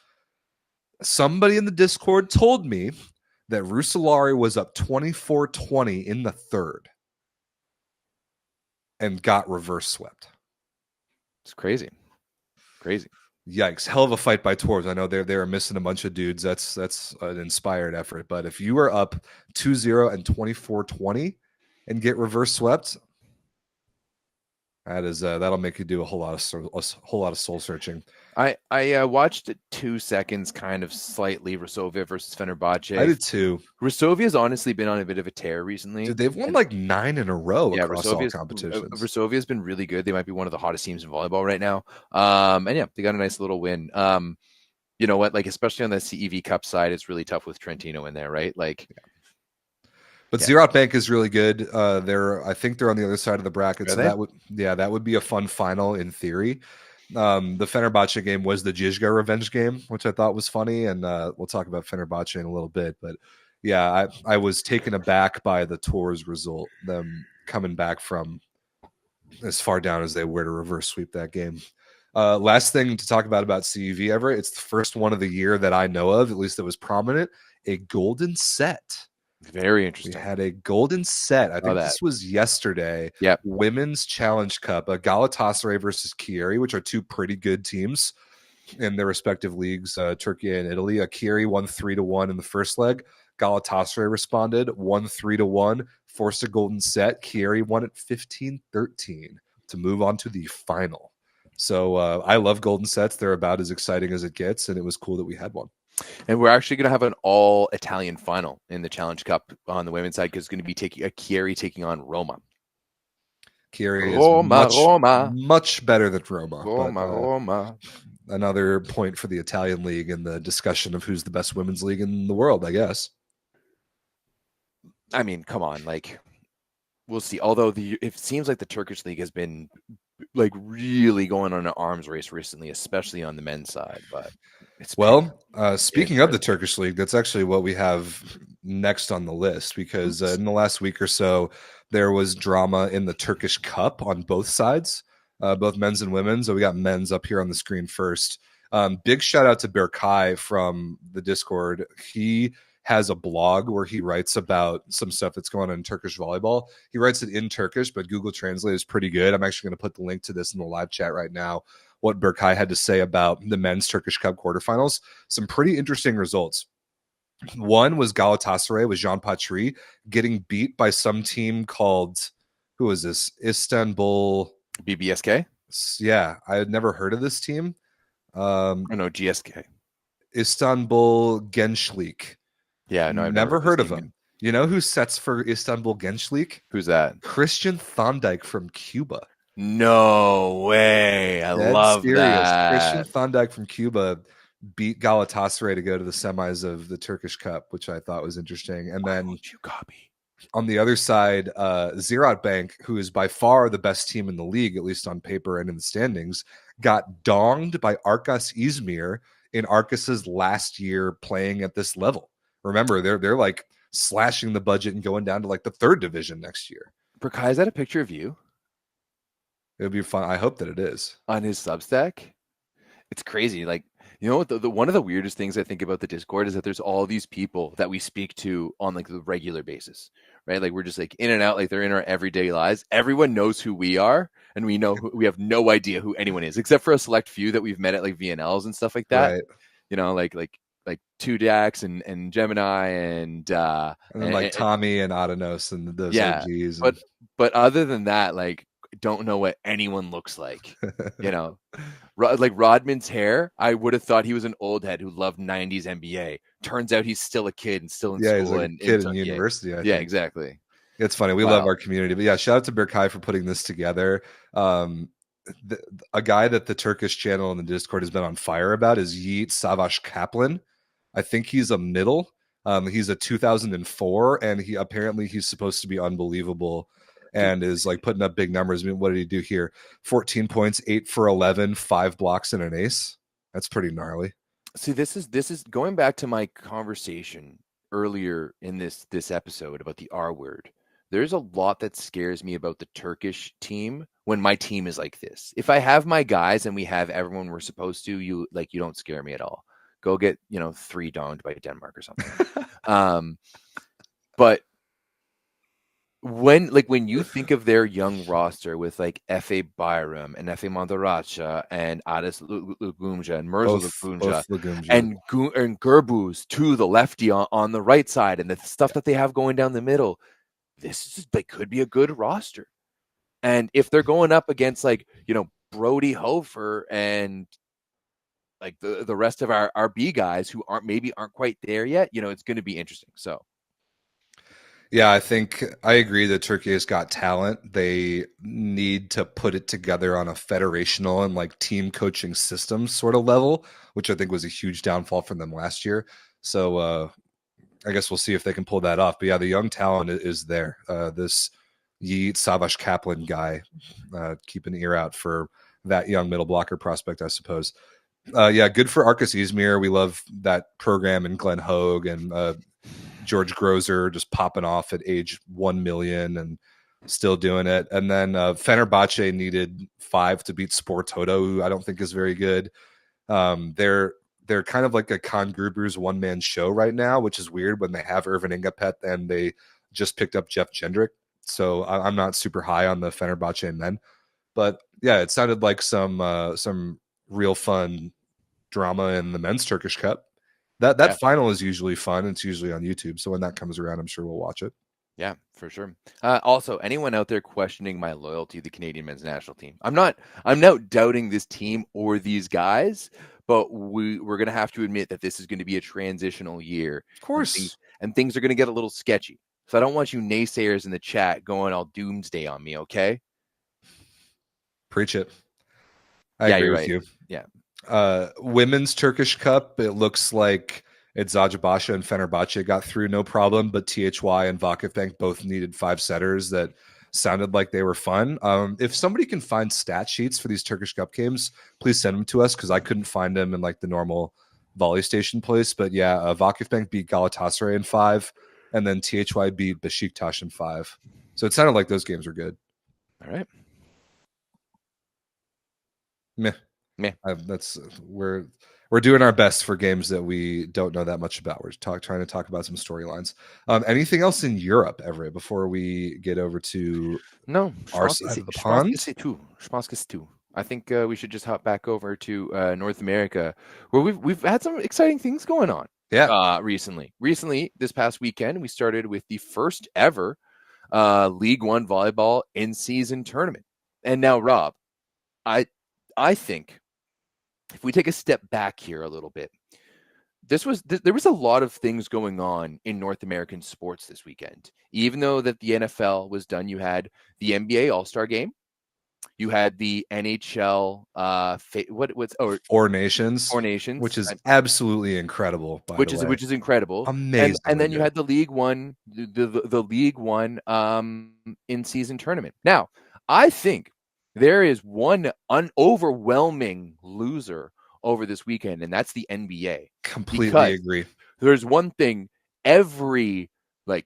Somebody in the Discord told me that Rusolari was up 24-20 in the 3rd and got reverse swept. It's crazy. Yikes. Hell of a fight by Tours. I know they're missing a bunch of dudes. That's an inspired effort. But if you are up 2-0 and 24-20 and get reverse swept, that'll make you do a whole lot of soul searching. I watched 2 seconds, kind of slightly, Resovia versus Fenerbahce. I did too. Resovia's honestly been on a bit of a tear recently. Dude, they've won like 9 in a row across all competitions. Resovia's been really good. They might be one of the hottest teams in volleyball right now. And yeah, they got a nice little win. You know what? Like, especially on the CEV Cup side, it's really tough with Trentino in there, right? Like. Yeah. But Ziraat Bank is really good. I think they're on the other side of the bracket. So that would be a fun final in theory. The Fenerbahce game was the Zizga revenge game, which I thought was funny, and we'll talk about Fenerbahce in a little bit. But yeah, I was taken aback by the Tours result, them coming back from as far down as they were to reverse sweep that game. Last thing to talk about CEV, Everett, it's the first one of the year that I know of, at least that was prominent, a golden set. Very interesting. We had a golden set. I think this was yesterday. Yep. Women's Challenge Cup, a Galatasaray versus Chieri, which are two pretty good teams in their respective leagues, Turkey and Italy. Chieri won 3-1 in the first leg. Galatasaray responded, won 3-1, forced a golden set. Chieri won it 15-13 to move on to the final. So I love golden sets. They're about as exciting as it gets, and it was cool that we had one. And we're actually going to have an all-Italian final in the Challenge Cup on the women's side because it's going to be Chieri taking on Roma. Chieri is much better than Roma. Roma. Another point for the Italian league in the discussion of who's the best women's league in the world, I guess. I mean, come on, like we'll see. Although it seems like the Turkish league has been like really going on an arms race recently, especially on the men's side. But speaking of the Turkish league, that's actually what we have next on the list, because in the last week or so, there was drama in the Turkish Cup on both sides, both men's and women's. So we got men's up here on the screen first. Big shout out to Berkay from the Discord. He has a blog where he writes about some stuff that's going on in Turkish volleyball. He writes it in Turkish, but Google Translate is pretty good. I'm actually going to put the link to this in the live chat right now, what Berkay had to say about the men's Turkish Cup quarterfinals. Some pretty interesting results. One was Galatasaray with Jean Patry getting beat by some team called, who was this? Istanbul BBSK? Yeah, I had never heard of this team. GSK. Istanbul Gençlik. Yeah, no, I've never heard of him. You know who sets for Istanbul Gençlik? Who's that? Christian Thorndike from Cuba. No way. I love that. Christian Thorndike from Cuba beat Galatasaray to go to the semis of the Turkish Cup, which I thought was interesting. And then you copy? On the other side, Ziraat Bank, who is by far the best team in the league, at least on paper and in the standings, got donged by Arkas Izmir in Arcas's last year playing at this level. Remember, they're like slashing the budget and going down to like the third division next year. Berkay, is that a picture of you? It would be fun. I hope that it is. On his Substack? It's crazy. Like, you know what? The one of the weirdest things I think about the Discord is that there's all these people that we speak to on like the regular basis, right? Like we're just like in and out, like they're in our everyday lives. Everyone knows who we are, and we have no idea who anyone is, except for a select few that we've met at like VNLs and stuff like that. Right. You know, like Tudax and Gemini and Tommy and Adanos and those OGs. But other than that, like, don't know what anyone looks like. You know, like Rodman's hair, I would have thought he was an old head who loved 90s NBA. Turns out he's still a kid and still in school. He's like a kid in university. I think. Exactly. It's funny. We love our community. But yeah, shout out to Berkay for putting this together. A guy that the Turkish channel in the Discord has been on fire about is Yiğit Savaş Kaplan. I think he's a middle. He's a 2004, and he's supposed to be unbelievable and is like putting up big numbers. I mean, what did he do here? 14 points, 8 for 11, 5 blocks, and an ace. That's pretty gnarly. See, this is going back to my conversation earlier in this episode about the R word. There's a lot that scares me about the Turkish team when my team is like this. If I have my guys and we have everyone we're supposed to, you don't scare me at all. Go get 3 donged by Denmark or something. But when you think of their young roster with like Efe Bayram and Efe Mandaracha and Adas Lugumja and Mirza Lugumja and Gurbuz to the lefty on the right side and the stuff that they have going down the middle, they could be a good roster. And if they're going up against Brody Hofer and like the rest of our B guys who aren't quite there yet, it's going to be interesting. So. Yeah, I think I agree that Turkey has got talent. They need to put it together on a federational and like team coaching system sort of level, which I think was a huge downfall for them last year. So I guess we'll see if they can pull that off. But yeah, the young talent is there. This Yiğit Savaş Kaplan guy, keep an ear out for that young middle blocker prospect, I suppose. Yeah, good for Arcus Izmir. We love that program, and Glenn Hogue and George Grozer just popping off at age 1 million and still doing it. And then Fenerbahce needed 5 to beat Spor Toto, who I don't think is very good. They're kind of like a Con Gruber's one-man show right now, which is weird when they have Irvin Ingapet and they just picked up Jeff Jendrick. So I'm not super high on the Fenerbahce men. But yeah, it sounded like some real fun drama in the men's Turkish Cup. That final is usually fun. It's usually on YouTube. So when that comes around, I'm sure we'll watch it. Yeah, for sure. Also, anyone out there questioning my loyalty to the Canadian men's national team? I'm not doubting this team or these guys, but we're going to have to admit that this is going to be a transitional year. Of course. And things are going to get a little sketchy. So I don't want you naysayers in the chat going all doomsday on me, okay? Preach it. I agree with you. Yeah. Women's Turkish Cup, it looks like Eczacıbaşı and Fenerbahce got through no problem, but THY and Vakıfbank both needed 5 setters that sounded like they were fun. If somebody can find stat sheets for these Turkish Cup games, please send them to us, because I couldn't find them in like the normal volley station place. But yeah, Vakıfbank beat Galatasaray in 5, and then THY beat Beşiktaş in 5. So it sounded like those games were good. All right. Meh. We're doing our best for games that we don't know that much about. We're trying to talk about some storylines. Anything else in Europe, Everett, before we get over to our side of the pond? I think we should just hop back over to North America, where we've had some exciting things going on. Yeah. Recently, this past weekend, we started with the first ever League One volleyball in-season tournament. And now, Rob, I think if we take a step back here a little bit, there was a lot of things going on in North American sports this weekend. Even though that the NFL was done, you had the NBA All-Star Game, you had the NHL Four Nations, which is absolutely incredible. Which is incredible, amazing. And then you had the League One, the League One in-season tournament. Now, I think there is one overwhelming loser over this weekend, and that's the NBA. Completely agree. There's one thing every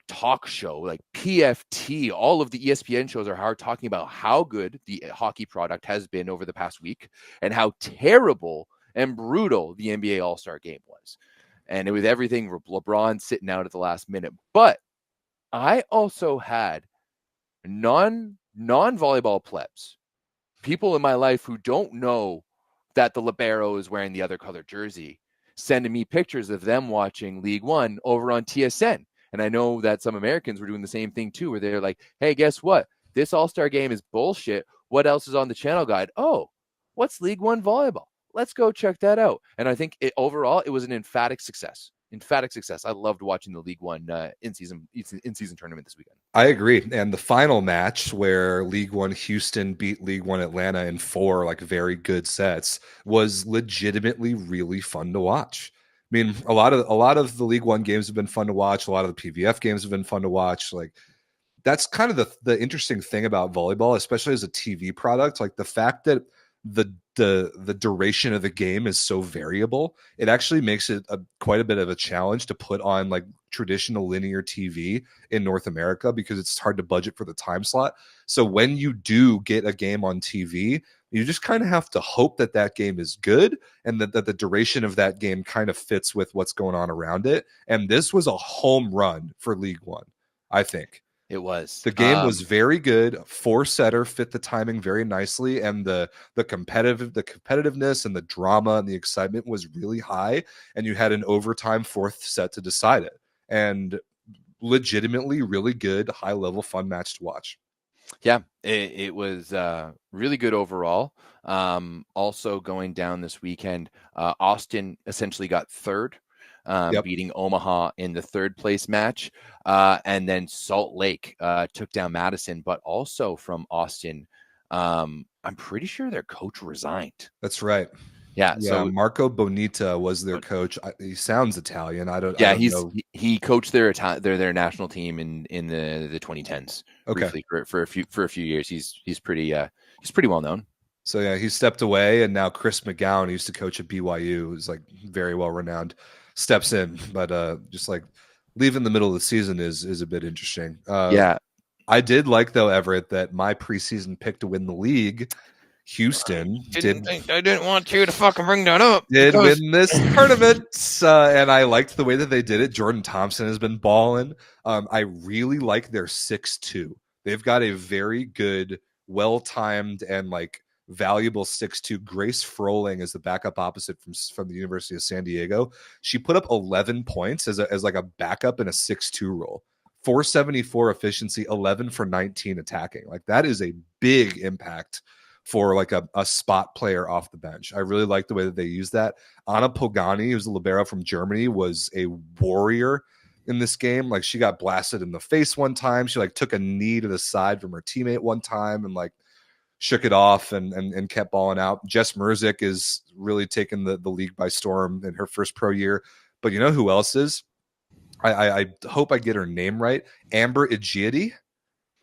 talk show, like PFT, all of the ESPN shows are talking about how good the hockey product has been over the past week and how terrible and brutal the NBA All-Star Game was. And with everything, LeBron sitting out at the last minute. But I also had non-volleyball plebs, people in my life who don't know that the libero is wearing the other color jersey, sending me pictures of them watching League One over on TSN. And I know that some Americans were doing the same thing too, where they're like, hey, guess what? This All-Star Game is bullshit. What else is on the channel guide? Oh, what's League One volleyball? Let's go check that out. And I think overall, it was an emphatic success. I loved watching the League One in-season tournament this weekend. I agree. And the final match, where League One Houston beat League One Atlanta in 4 very good sets, was legitimately really fun to watch. I mean, a lot of the League One games have been fun to watch. A lot of the PVF games have been fun to watch. That's kind of the interesting thing about volleyball, especially as a TV product. The fact that the duration of the game is so variable, it actually makes it quite a bit of a challenge to put on traditional linear TV in North America, because it's hard to budget for the time slot. So when you do get a game on TV, you just kind of have to hope that game is good, and that the duration of that game kind of fits with what's going on around it. And this was a home run for League One, I think. It was. The game was very good. 4-setter fit the timing very nicely, and the competitiveness and the drama and the excitement was really high. And you had an overtime 4th set to decide it. And legitimately really good, high-level, fun match to watch. Yeah, it was really good overall. Also going down this weekend, Austin essentially got third. Beating Omaha in the 3rd place match. And then Salt Lake took down Madison, but also from Austin, I'm pretty sure their coach resigned. That's right. Yeah. So Marco Bonita was their coach. He sounds Italian. I don't know. He coached their national team in the 2010s. Okay. Briefly for a few years. He's pretty well known. So yeah, he stepped away, and now Chris McGowan, who used to coach at BYU, who's like very well renowned, steps in. But just like leaving the middle of the season is a bit interesting. Yeah. I did like, though, Everett, that my preseason pick to win the league, Houston, I didn't want you to fucking bring that up. did win this tournament, and I liked the way that they did it. Jordan Thompson has been balling. I really like their 6'2". They've got a very good, well-timed, and like valuable 6'2". Grace Froling is the backup opposite from the University of San Diego. She put up 11 points as like a backup in a 6'2" role. 474 efficiency, 11 for 19 attacking. Like that is a big impact for like a spot player off the bench. I really like the way that they use that. Anna Pogani, who's a libero from Germany, was a warrior in this game. Like she got blasted in the face one time. She like took a knee to the side from her teammate one time and like shook it off and kept balling out. Jess Merzick is really taking the league by storm in her first pro year. But you know who else is? I hope I get her name right. Amber Ejidi.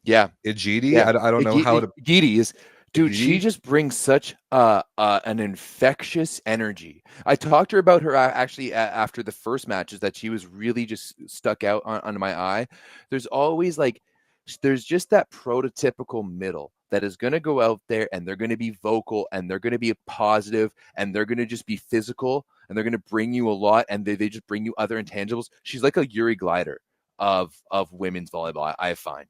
Yeah. Ejidi. Yeah. I don't know how to. Ejidi is, dude. Ejidi? She just brings such an infectious energy. I talked to her about her actually after the first matches that she was really just stuck out on my eye. There's just that prototypical middle that is going to go out there and they're going to be vocal and they're going to be positive and they're going to just be physical and they're going to bring you a lot and they just bring you other intangibles. She's like a Yuri Glider of women's volleyball. I find,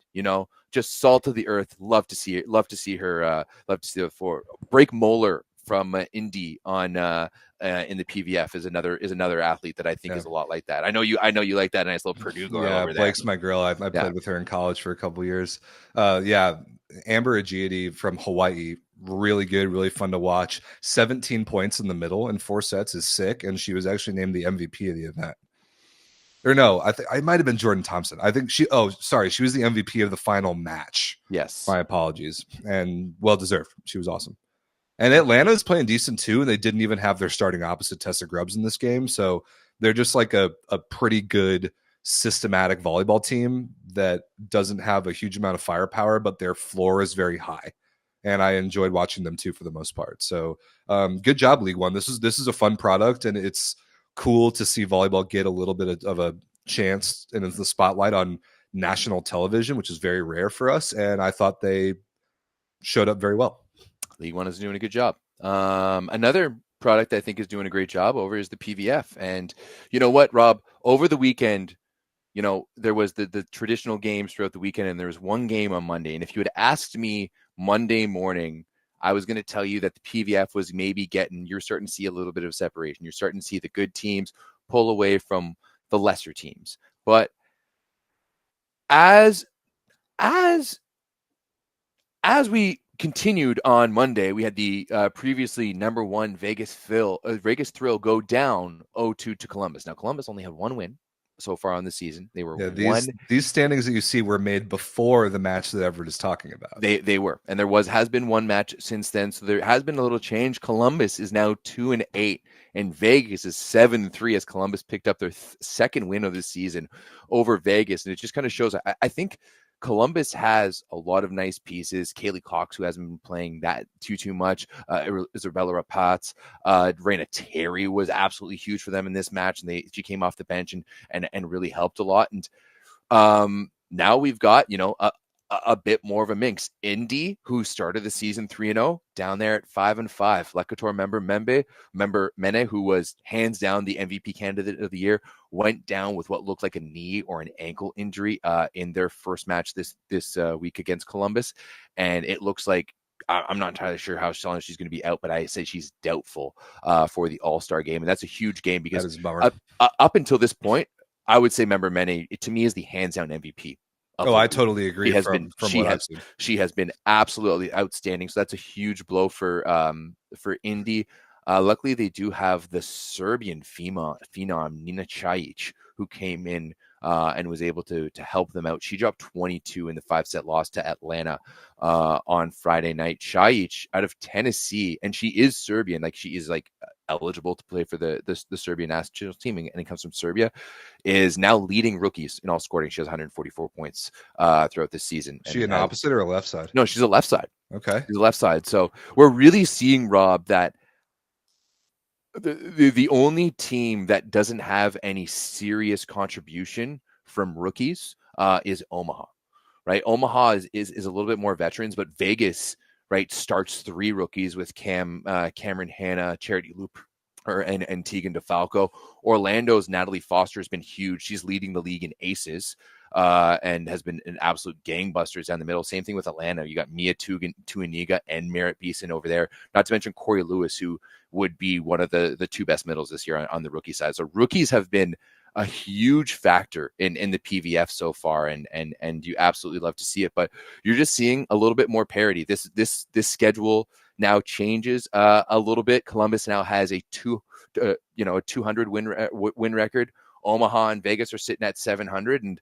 just salt of the earth. Love to see her. Love to see her for Break Moeller from Indy on in the PVF is another athlete that I think is a lot like that. I know you like that nice little Purdue girl over there. Blake's my girl. I played with her in college for a couple years. Amber Ejidi from Hawaii, really good, really fun to watch. 17 points in the middle in 4 sets is sick, and she was actually named the MVP of the event. Or no, I might have been Jordan Thompson. I think she was the MVP of the final match. Yes. My apologies. And well deserved. She was awesome. And Atlanta is playing decent too, and they didn't even have their starting opposite Tessa Grubbs in this game. So they're just like a pretty good systematic volleyball team that doesn't have a huge amount of firepower, but their floor is very high. And I enjoyed watching them too for the most part. So good job, League One. This is a fun product, and it's cool to see volleyball get a little bit of a chance in the spotlight on national television, which is very rare for us. And I thought they showed up very well. League One is doing a good job. Another product I think is doing a great job over is the PVF. And you know what, Rob? Over the weekend, there was the traditional games throughout the weekend, and there was one game on Monday. And if you had asked me Monday morning, I was going to tell you that the PVF was maybe you're starting to see a little bit of separation. You're starting to see the good teams pull away from the lesser teams. But as we continued on Monday, we had the previously number one Vegas Thrill go down 0-2 to Columbus. Now, Columbus only had one win so far on the season. They were these standings that you see were made before the match that Everett is talking about. They were, and there has been one match since then, so there has been a little change. Columbus is now 2-8, and Vegas is 7-3 as Columbus picked up their second win of the season over Vegas, and it just kind of shows. I think Columbus has a lot of nice pieces. Kaylee Cox, who hasn't been playing that too much. Isabella Rapaz. Raina Terry was absolutely huge for them in this match, and she came off the bench and really helped a lot. And now we've got, a bit more of a mix. Indy, who started the season 3-0, down there at 5-5. Lekator member Mene, who was hands down the MVP candidate of the year, went down with what looked like a knee or an ankle injury in their first match this week against Columbus, and it looks like I'm not entirely sure how long she's going to be out, but I say she's doubtful for the All-Star game, and that's a huge game because up until this point, I would say member Mene to me is the hands down MVP. I totally agree. She has been absolutely outstanding. So that's a huge blow for Indy. Luckily, they do have the Serbian phenom Nina Chajic, who came in and was able to help them out. She dropped 22 in the 5-set loss to Atlanta on Friday night. Chajic out of Tennessee, and she is Serbian. Like she is like eligible to play for the Serbian national team, and he comes from Serbia, is now leading rookies in all scoring. She has 144 points throughout this season. She an opposite or a left side? No, she's a left side. Okay. She's a left side. So we're really seeing, Rob, that the only team that doesn't have any serious contribution from rookies is Omaha, right? Omaha is a little bit more veterans, but Vegas, right, starts 3 rookies with Cameron Hanna, Charity Loop, and Tegan DeFalco. Orlando's Natalie Foster has been huge. She's leading the league in aces and has been an absolute gangbusters down the middle. Same thing with Atlanta. You got Mia Tuaniga and Merritt Beeson over there. Not to mention Corey Lewis, who would be one of the 2 best middles this year on the rookie side. So rookies have been a huge factor in the PVF so far, and you absolutely love to see it. But you're just seeing a little bit more parity. This schedule now changes a little bit. Columbus now has a 200 win record. Omaha and Vegas are sitting at 700, and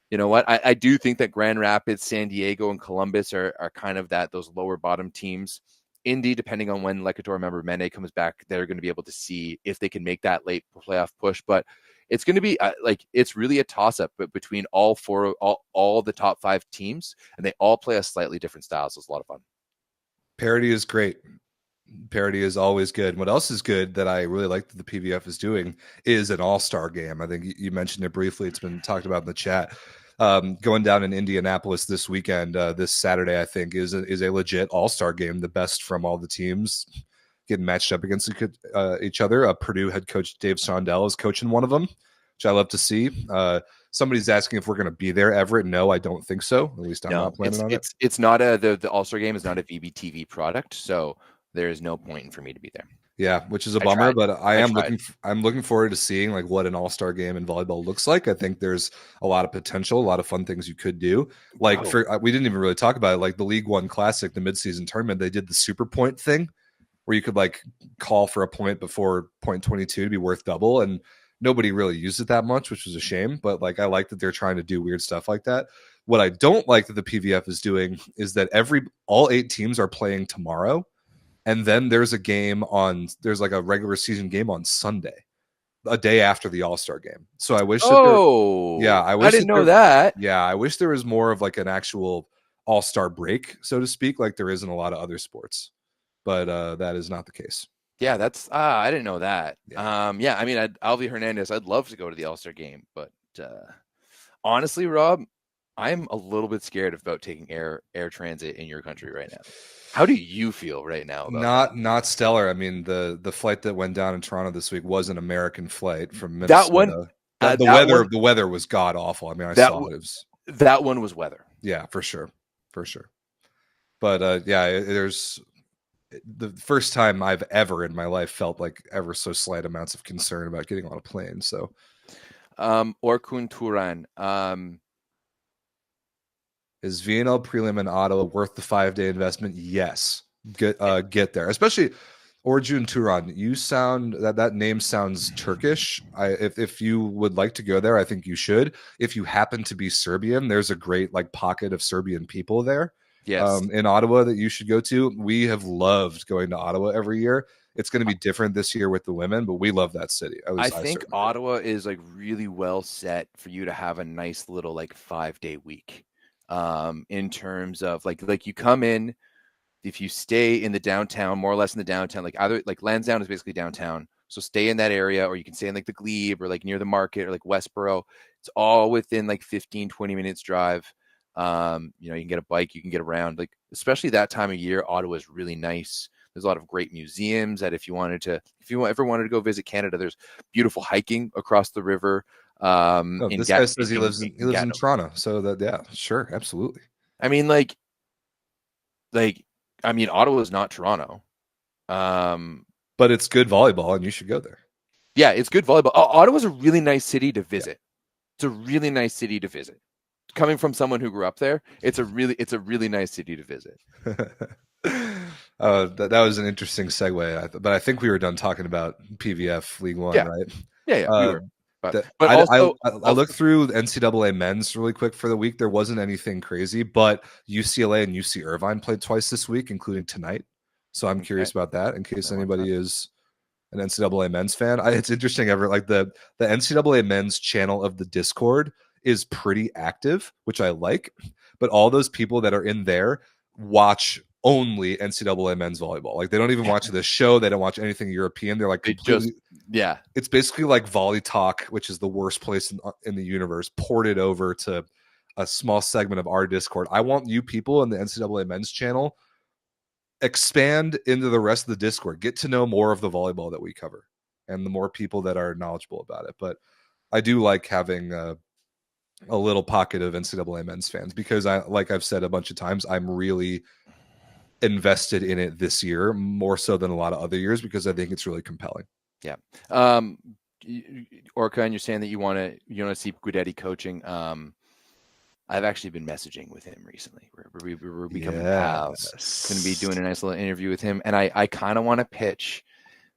you know what? I do think that Grand Rapids, San Diego, and Columbus are kind of those lower bottom teams. Indy, depending on when Lecator member Mene comes back, they're going to be able to see if they can make that late playoff push. But it's going to be it's really a toss-up between all the top 5 teams, and they all play a slightly different style, so it's a lot of fun. Parity is great. Parity is always good. What else is good that I really like that the PVF is doing is an all-star game. I think you mentioned it briefly. It's been talked about in the chat. Going down in Indianapolis this weekend, this Saturday, I think is a legit all-star game. The best from all the teams getting matched up against each other. Purdue head coach Dave Sondell is coaching one of them, which I love to see. Somebody's asking if we're going to be there, Everett. No, I don't think so. At least I'm not planning on it. It's not the all-star game is not a VBTV product, so there is no point for me to be there. Yeah, which is a bummer, but I'm looking forward to seeing what an all-star game in volleyball looks like. I think there's a lot of potential, a lot of fun things you could do. We didn't even really talk about it. Like the League One Classic, the midseason tournament, they did the super point thing where you could call for a point before point 22 to be worth double, and nobody really used it that much, which was a shame. But I like that they're trying to do weird stuff like that. What I don't like that the PVF is doing is that all 8 teams are playing tomorrow. And then there's a regular season game on Sunday, a day after the All-Star game. So I wish I didn't know that. Yeah, I wish there was more of an actual All-Star break, so to speak, like there is in a lot of other sports. But that is not the case. Yeah, that's I didn't know that. Yeah. I mean, Alvi Hernandez, I'd love to go to the All-Star game, but honestly, Rob, I'm a little bit scared about taking air transit in your country right now. How do you feel right now about not stellar? I mean, the flight that went down in Toronto this week was an American flight from Minnesota. The weather was god awful. I mean, I saw it. That one was weather. Yeah, for sure. But there's the first time I've ever in my life felt ever so slight amounts of concern about getting on a plane. So, Orkun Turan. Is VNL prelim in Ottawa worth the 5-day investment? Yes. Get there. Especially Orjun Turan. You sound that name sounds Turkish. If you would like to go there, I think you should. If you happen to be Serbian, there's a great pocket of Serbian people there. Yes. In Ottawa that you should go to. We have loved going to Ottawa every year. It's going to be different this year with the women, but we love that city. I think Ottawa is really well set for you to have a nice little 5-day week. In terms of you come in, if you stay in the downtown, more or less in the downtown, either Lansdowne is basically downtown. So stay in that area, or you can stay in the Glebe or near the market or Westboro. It's all within 15, 20 minutes drive. You can get a bike, you can get around, especially that time of year. Ottawa is really nice. There's a lot of great museums that if you ever wanted to go visit Canada, there's beautiful hiking across the river. This guy says he lives in Toronto, so sure, absolutely. I mean, Ottawa is not Toronto, but it's good volleyball, and you should go there. Yeah, it's good volleyball. Ottawa's a really nice city to visit. Yeah. It's a really nice city to visit. Coming from someone who grew up there, it's a really nice city to visit. That was an interesting segue, but I think we were done talking about PVF League One, right? Yeah, we were. I looked through NCAA men's really quick for the week. There wasn't anything crazy, but UCLA and UC Irvine played twice this week, including tonight. So I'm curious about that in case anybody is an NCAA men's fan. It's interesting, Everett, like the NCAA men's channel of the Discord is pretty active, which I like, but all those people that are in there watch only NCAA men's volleyball. Like they don't even watch the show. They don't watch anything European. They're like completely, it's basically like Volley Talk, which is the worst place in the universe, ported over to a small segment of our Discord. I want you people in the NCAA men's channel expand into the rest of the Discord, get to know more of the volleyball that we cover and the more people that are knowledgeable about it. But I do like having a little pocket of NCAA men's fans because like I've said a bunch of times, I'm really invested in it this year more so than a lot of other years because I think it's really compelling. Yeah. Orca, and you're saying that you want to see Guidetti coaching. I've actually been messaging with him recently. We're becoming pals. Going to be doing a nice little interview with him, and I kind of want to pitch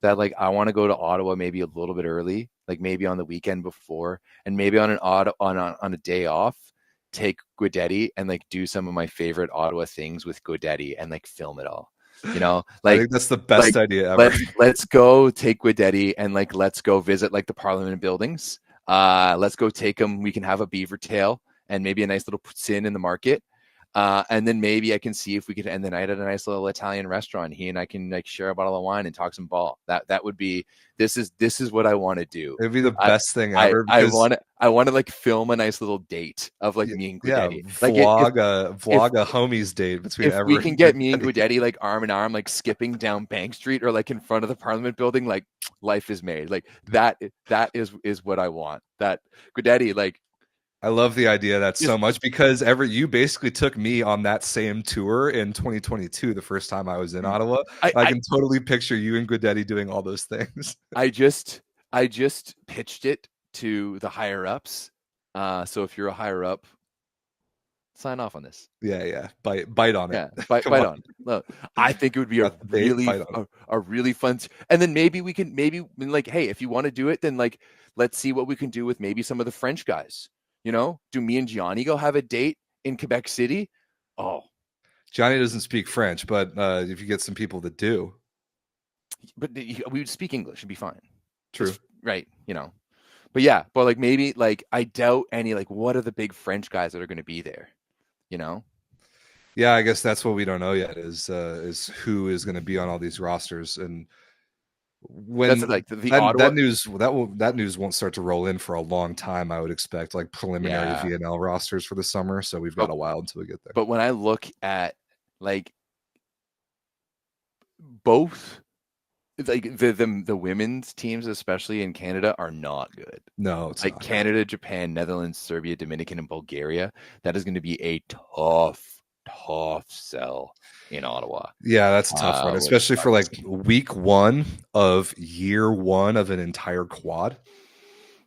that like I want to go to Ottawa maybe a little bit early, like maybe on the weekend before, and maybe on a day off, take Guidetti and like do some of my favorite Ottawa things with Guidetti and like film it all. You know, like I think that's the best idea ever. Let's go take Guidetti and like let's go visit like the Parliament buildings. Let's go take him. We can have a beaver tail and maybe a nice little sin in the market. And then maybe I can see if we could end the night at a nice little Italian restaurant. He and I can like share a bottle of wine and talk some ball. That would be, this is what I want to do. It'd be the best thing ever. I want to like film a nice little date of like me and Guidetti. Like vlog a homies date between Everett. If we can get me and Guidetti like arm in arm, like skipping down Bank Street or like in front of the Parliament building, like life is made. Like that is what I want. That Guidetti, like, I love the idea of that so much because Everett, you basically took me on that same tour in 2022, the first time I was in Ottawa. I can totally picture you and Guidetti doing all those things. I just pitched it to the higher ups. So if you're a higher up, sign off on this. Yeah. Bite on it. Yeah, bite on it. Look, I think it would be a really fun. And then maybe we can like, hey, if you want to do it, then like let's see what we can do with maybe some of the French guys. You know, do me and Gianni go have a date in Quebec City? Oh, Johnny doesn't speak French, but if you get some people that do, but we would speak English and be fine. True, right? You know, but yeah, but like maybe like I doubt any like what are the big French guys that are going to be there? You know? Yeah, I guess that's what we don't know yet is who is going to be on all these rosters and. When that's like that news won't start to roll in for a long time, I would expect like preliminary VNL rosters for the summer. So we've got a while until we get there. But when I look at like both like the women's teams, especially in Canada, are not good. No, it's like not. Canada, Japan, Netherlands, Serbia, Dominican, and Bulgaria. That is going to be a tough sell in Ottawa. Yeah, that's a tough one, especially for like week one of year one of an entire quad.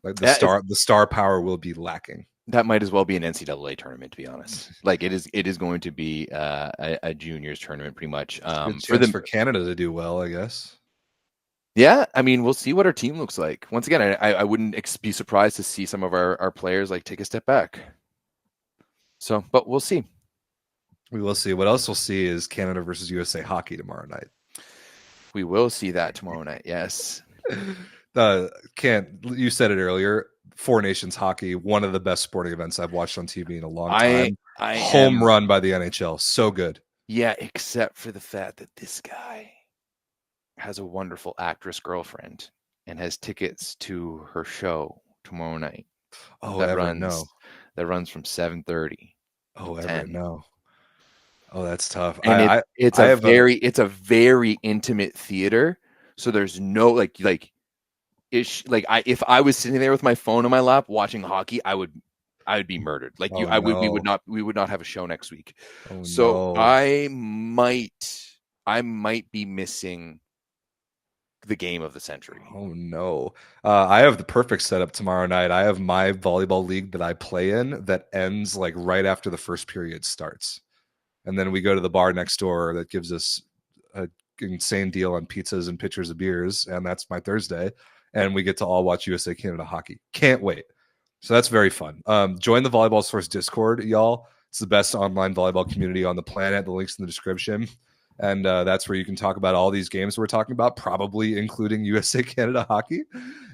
Like the star power will be lacking. That might as well be an NCAA tournament, to be honest. Like it is going to be a juniors tournament, pretty much. For Canada to do well, I guess. Yeah, I mean, we'll see what our team looks like. Once again, I wouldn't be surprised to see some of our players like take a step back. So, but we'll see. We will see. What else we'll see is Canada versus USA hockey tomorrow night. We will see that tomorrow night. Yes. You said it earlier. Four Nations hockey, one of the best sporting events I've watched on TV in a long time. Home run by the NHL. So good. Yeah, except for the fact that this guy has a wonderful actress girlfriend and has tickets to her show tomorrow night. Oh, that runs from 7:30. Oh, Everett, no. Oh, that's tough. And it's a very intimate theater. So there's no if I was sitting there with my phone on my lap watching hockey, I would be murdered. Like we would not have a show next week. Oh, so no. I might be missing the game of the century. Oh no. I have the perfect setup tomorrow night. I have my volleyball league that I play in that ends like right after the first period starts. And then we go to the bar next door that gives us an insane deal on pizzas and pitchers of beers. And that's my Thursday. And we get to all watch USA Canada hockey. Can't wait. So that's very fun. Join the Volleyball Source Discord, y'all. It's the best online volleyball community on the planet. The link's in the description. And that's where you can talk about all these games we're talking about, probably including USA Canada hockey.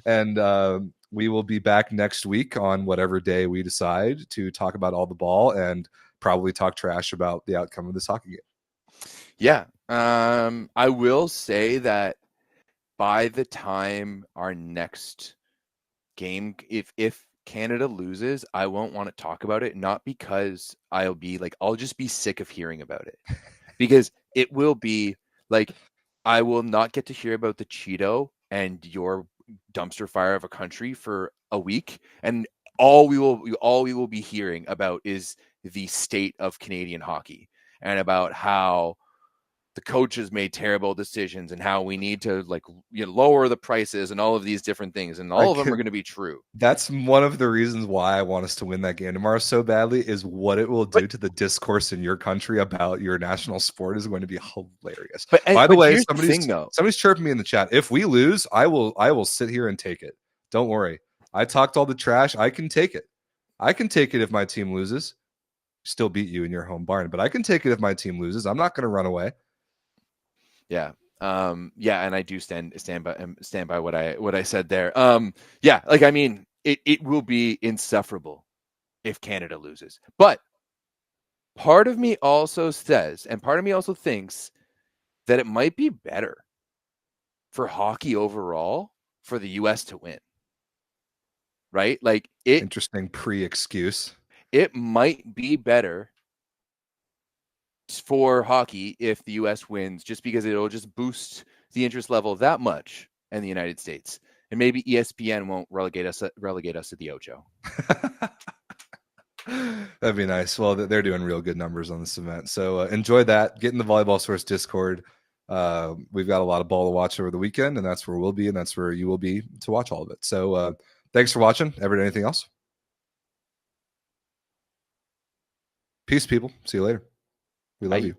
And we will be back next week on whatever day we decide to talk about all the ball and probably talk trash about the outcome of this hockey game. Yeah. I will say that by the time our next game, if Canada loses, I won't want to talk about it, not because I'll just be sick of hearing about it. Because it will be like, I will not get to hear about the Cheeto and your dumpster fire of a country for a week, and all we will be hearing about is the state of Canadian hockey and about how the coaches made terrible decisions and how we need to lower the prices and all of these different things, and all of them are going to be true. That's one of the reasons why I want us to win that game tomorrow so badly, is what it will do to the discourse in your country about your national sport is going to be hilarious. By the way, somebody's chirping me in the chat. If we lose, I will sit here and take it. Don't worry. I talked all the trash. I can take it. I can take it if my team loses. Still beat you in your home barn, but I can take it if my team loses. I'm not going to run away. Yeah. And I do stand by what I said there. It will be insufferable if Canada loses. But part of me also says, and part of me also thinks, that it might be better for hockey overall for the US to win. Right? Interesting pre-excuse. It might be better for hockey if the US wins, just because it'll just boost the interest level that much in the United States, and maybe ESPN won't relegate us to the Ocho. That'd be nice. Well, they're doing real good numbers on this event, so enjoy that. Get in the Volleyball Source Discord. We've got a lot of ball to watch over the weekend, and that's where we'll be, and that's where you will be to watch all of it. So thanks for watching. Everett, anything else? Peace, people. See you later. We love you.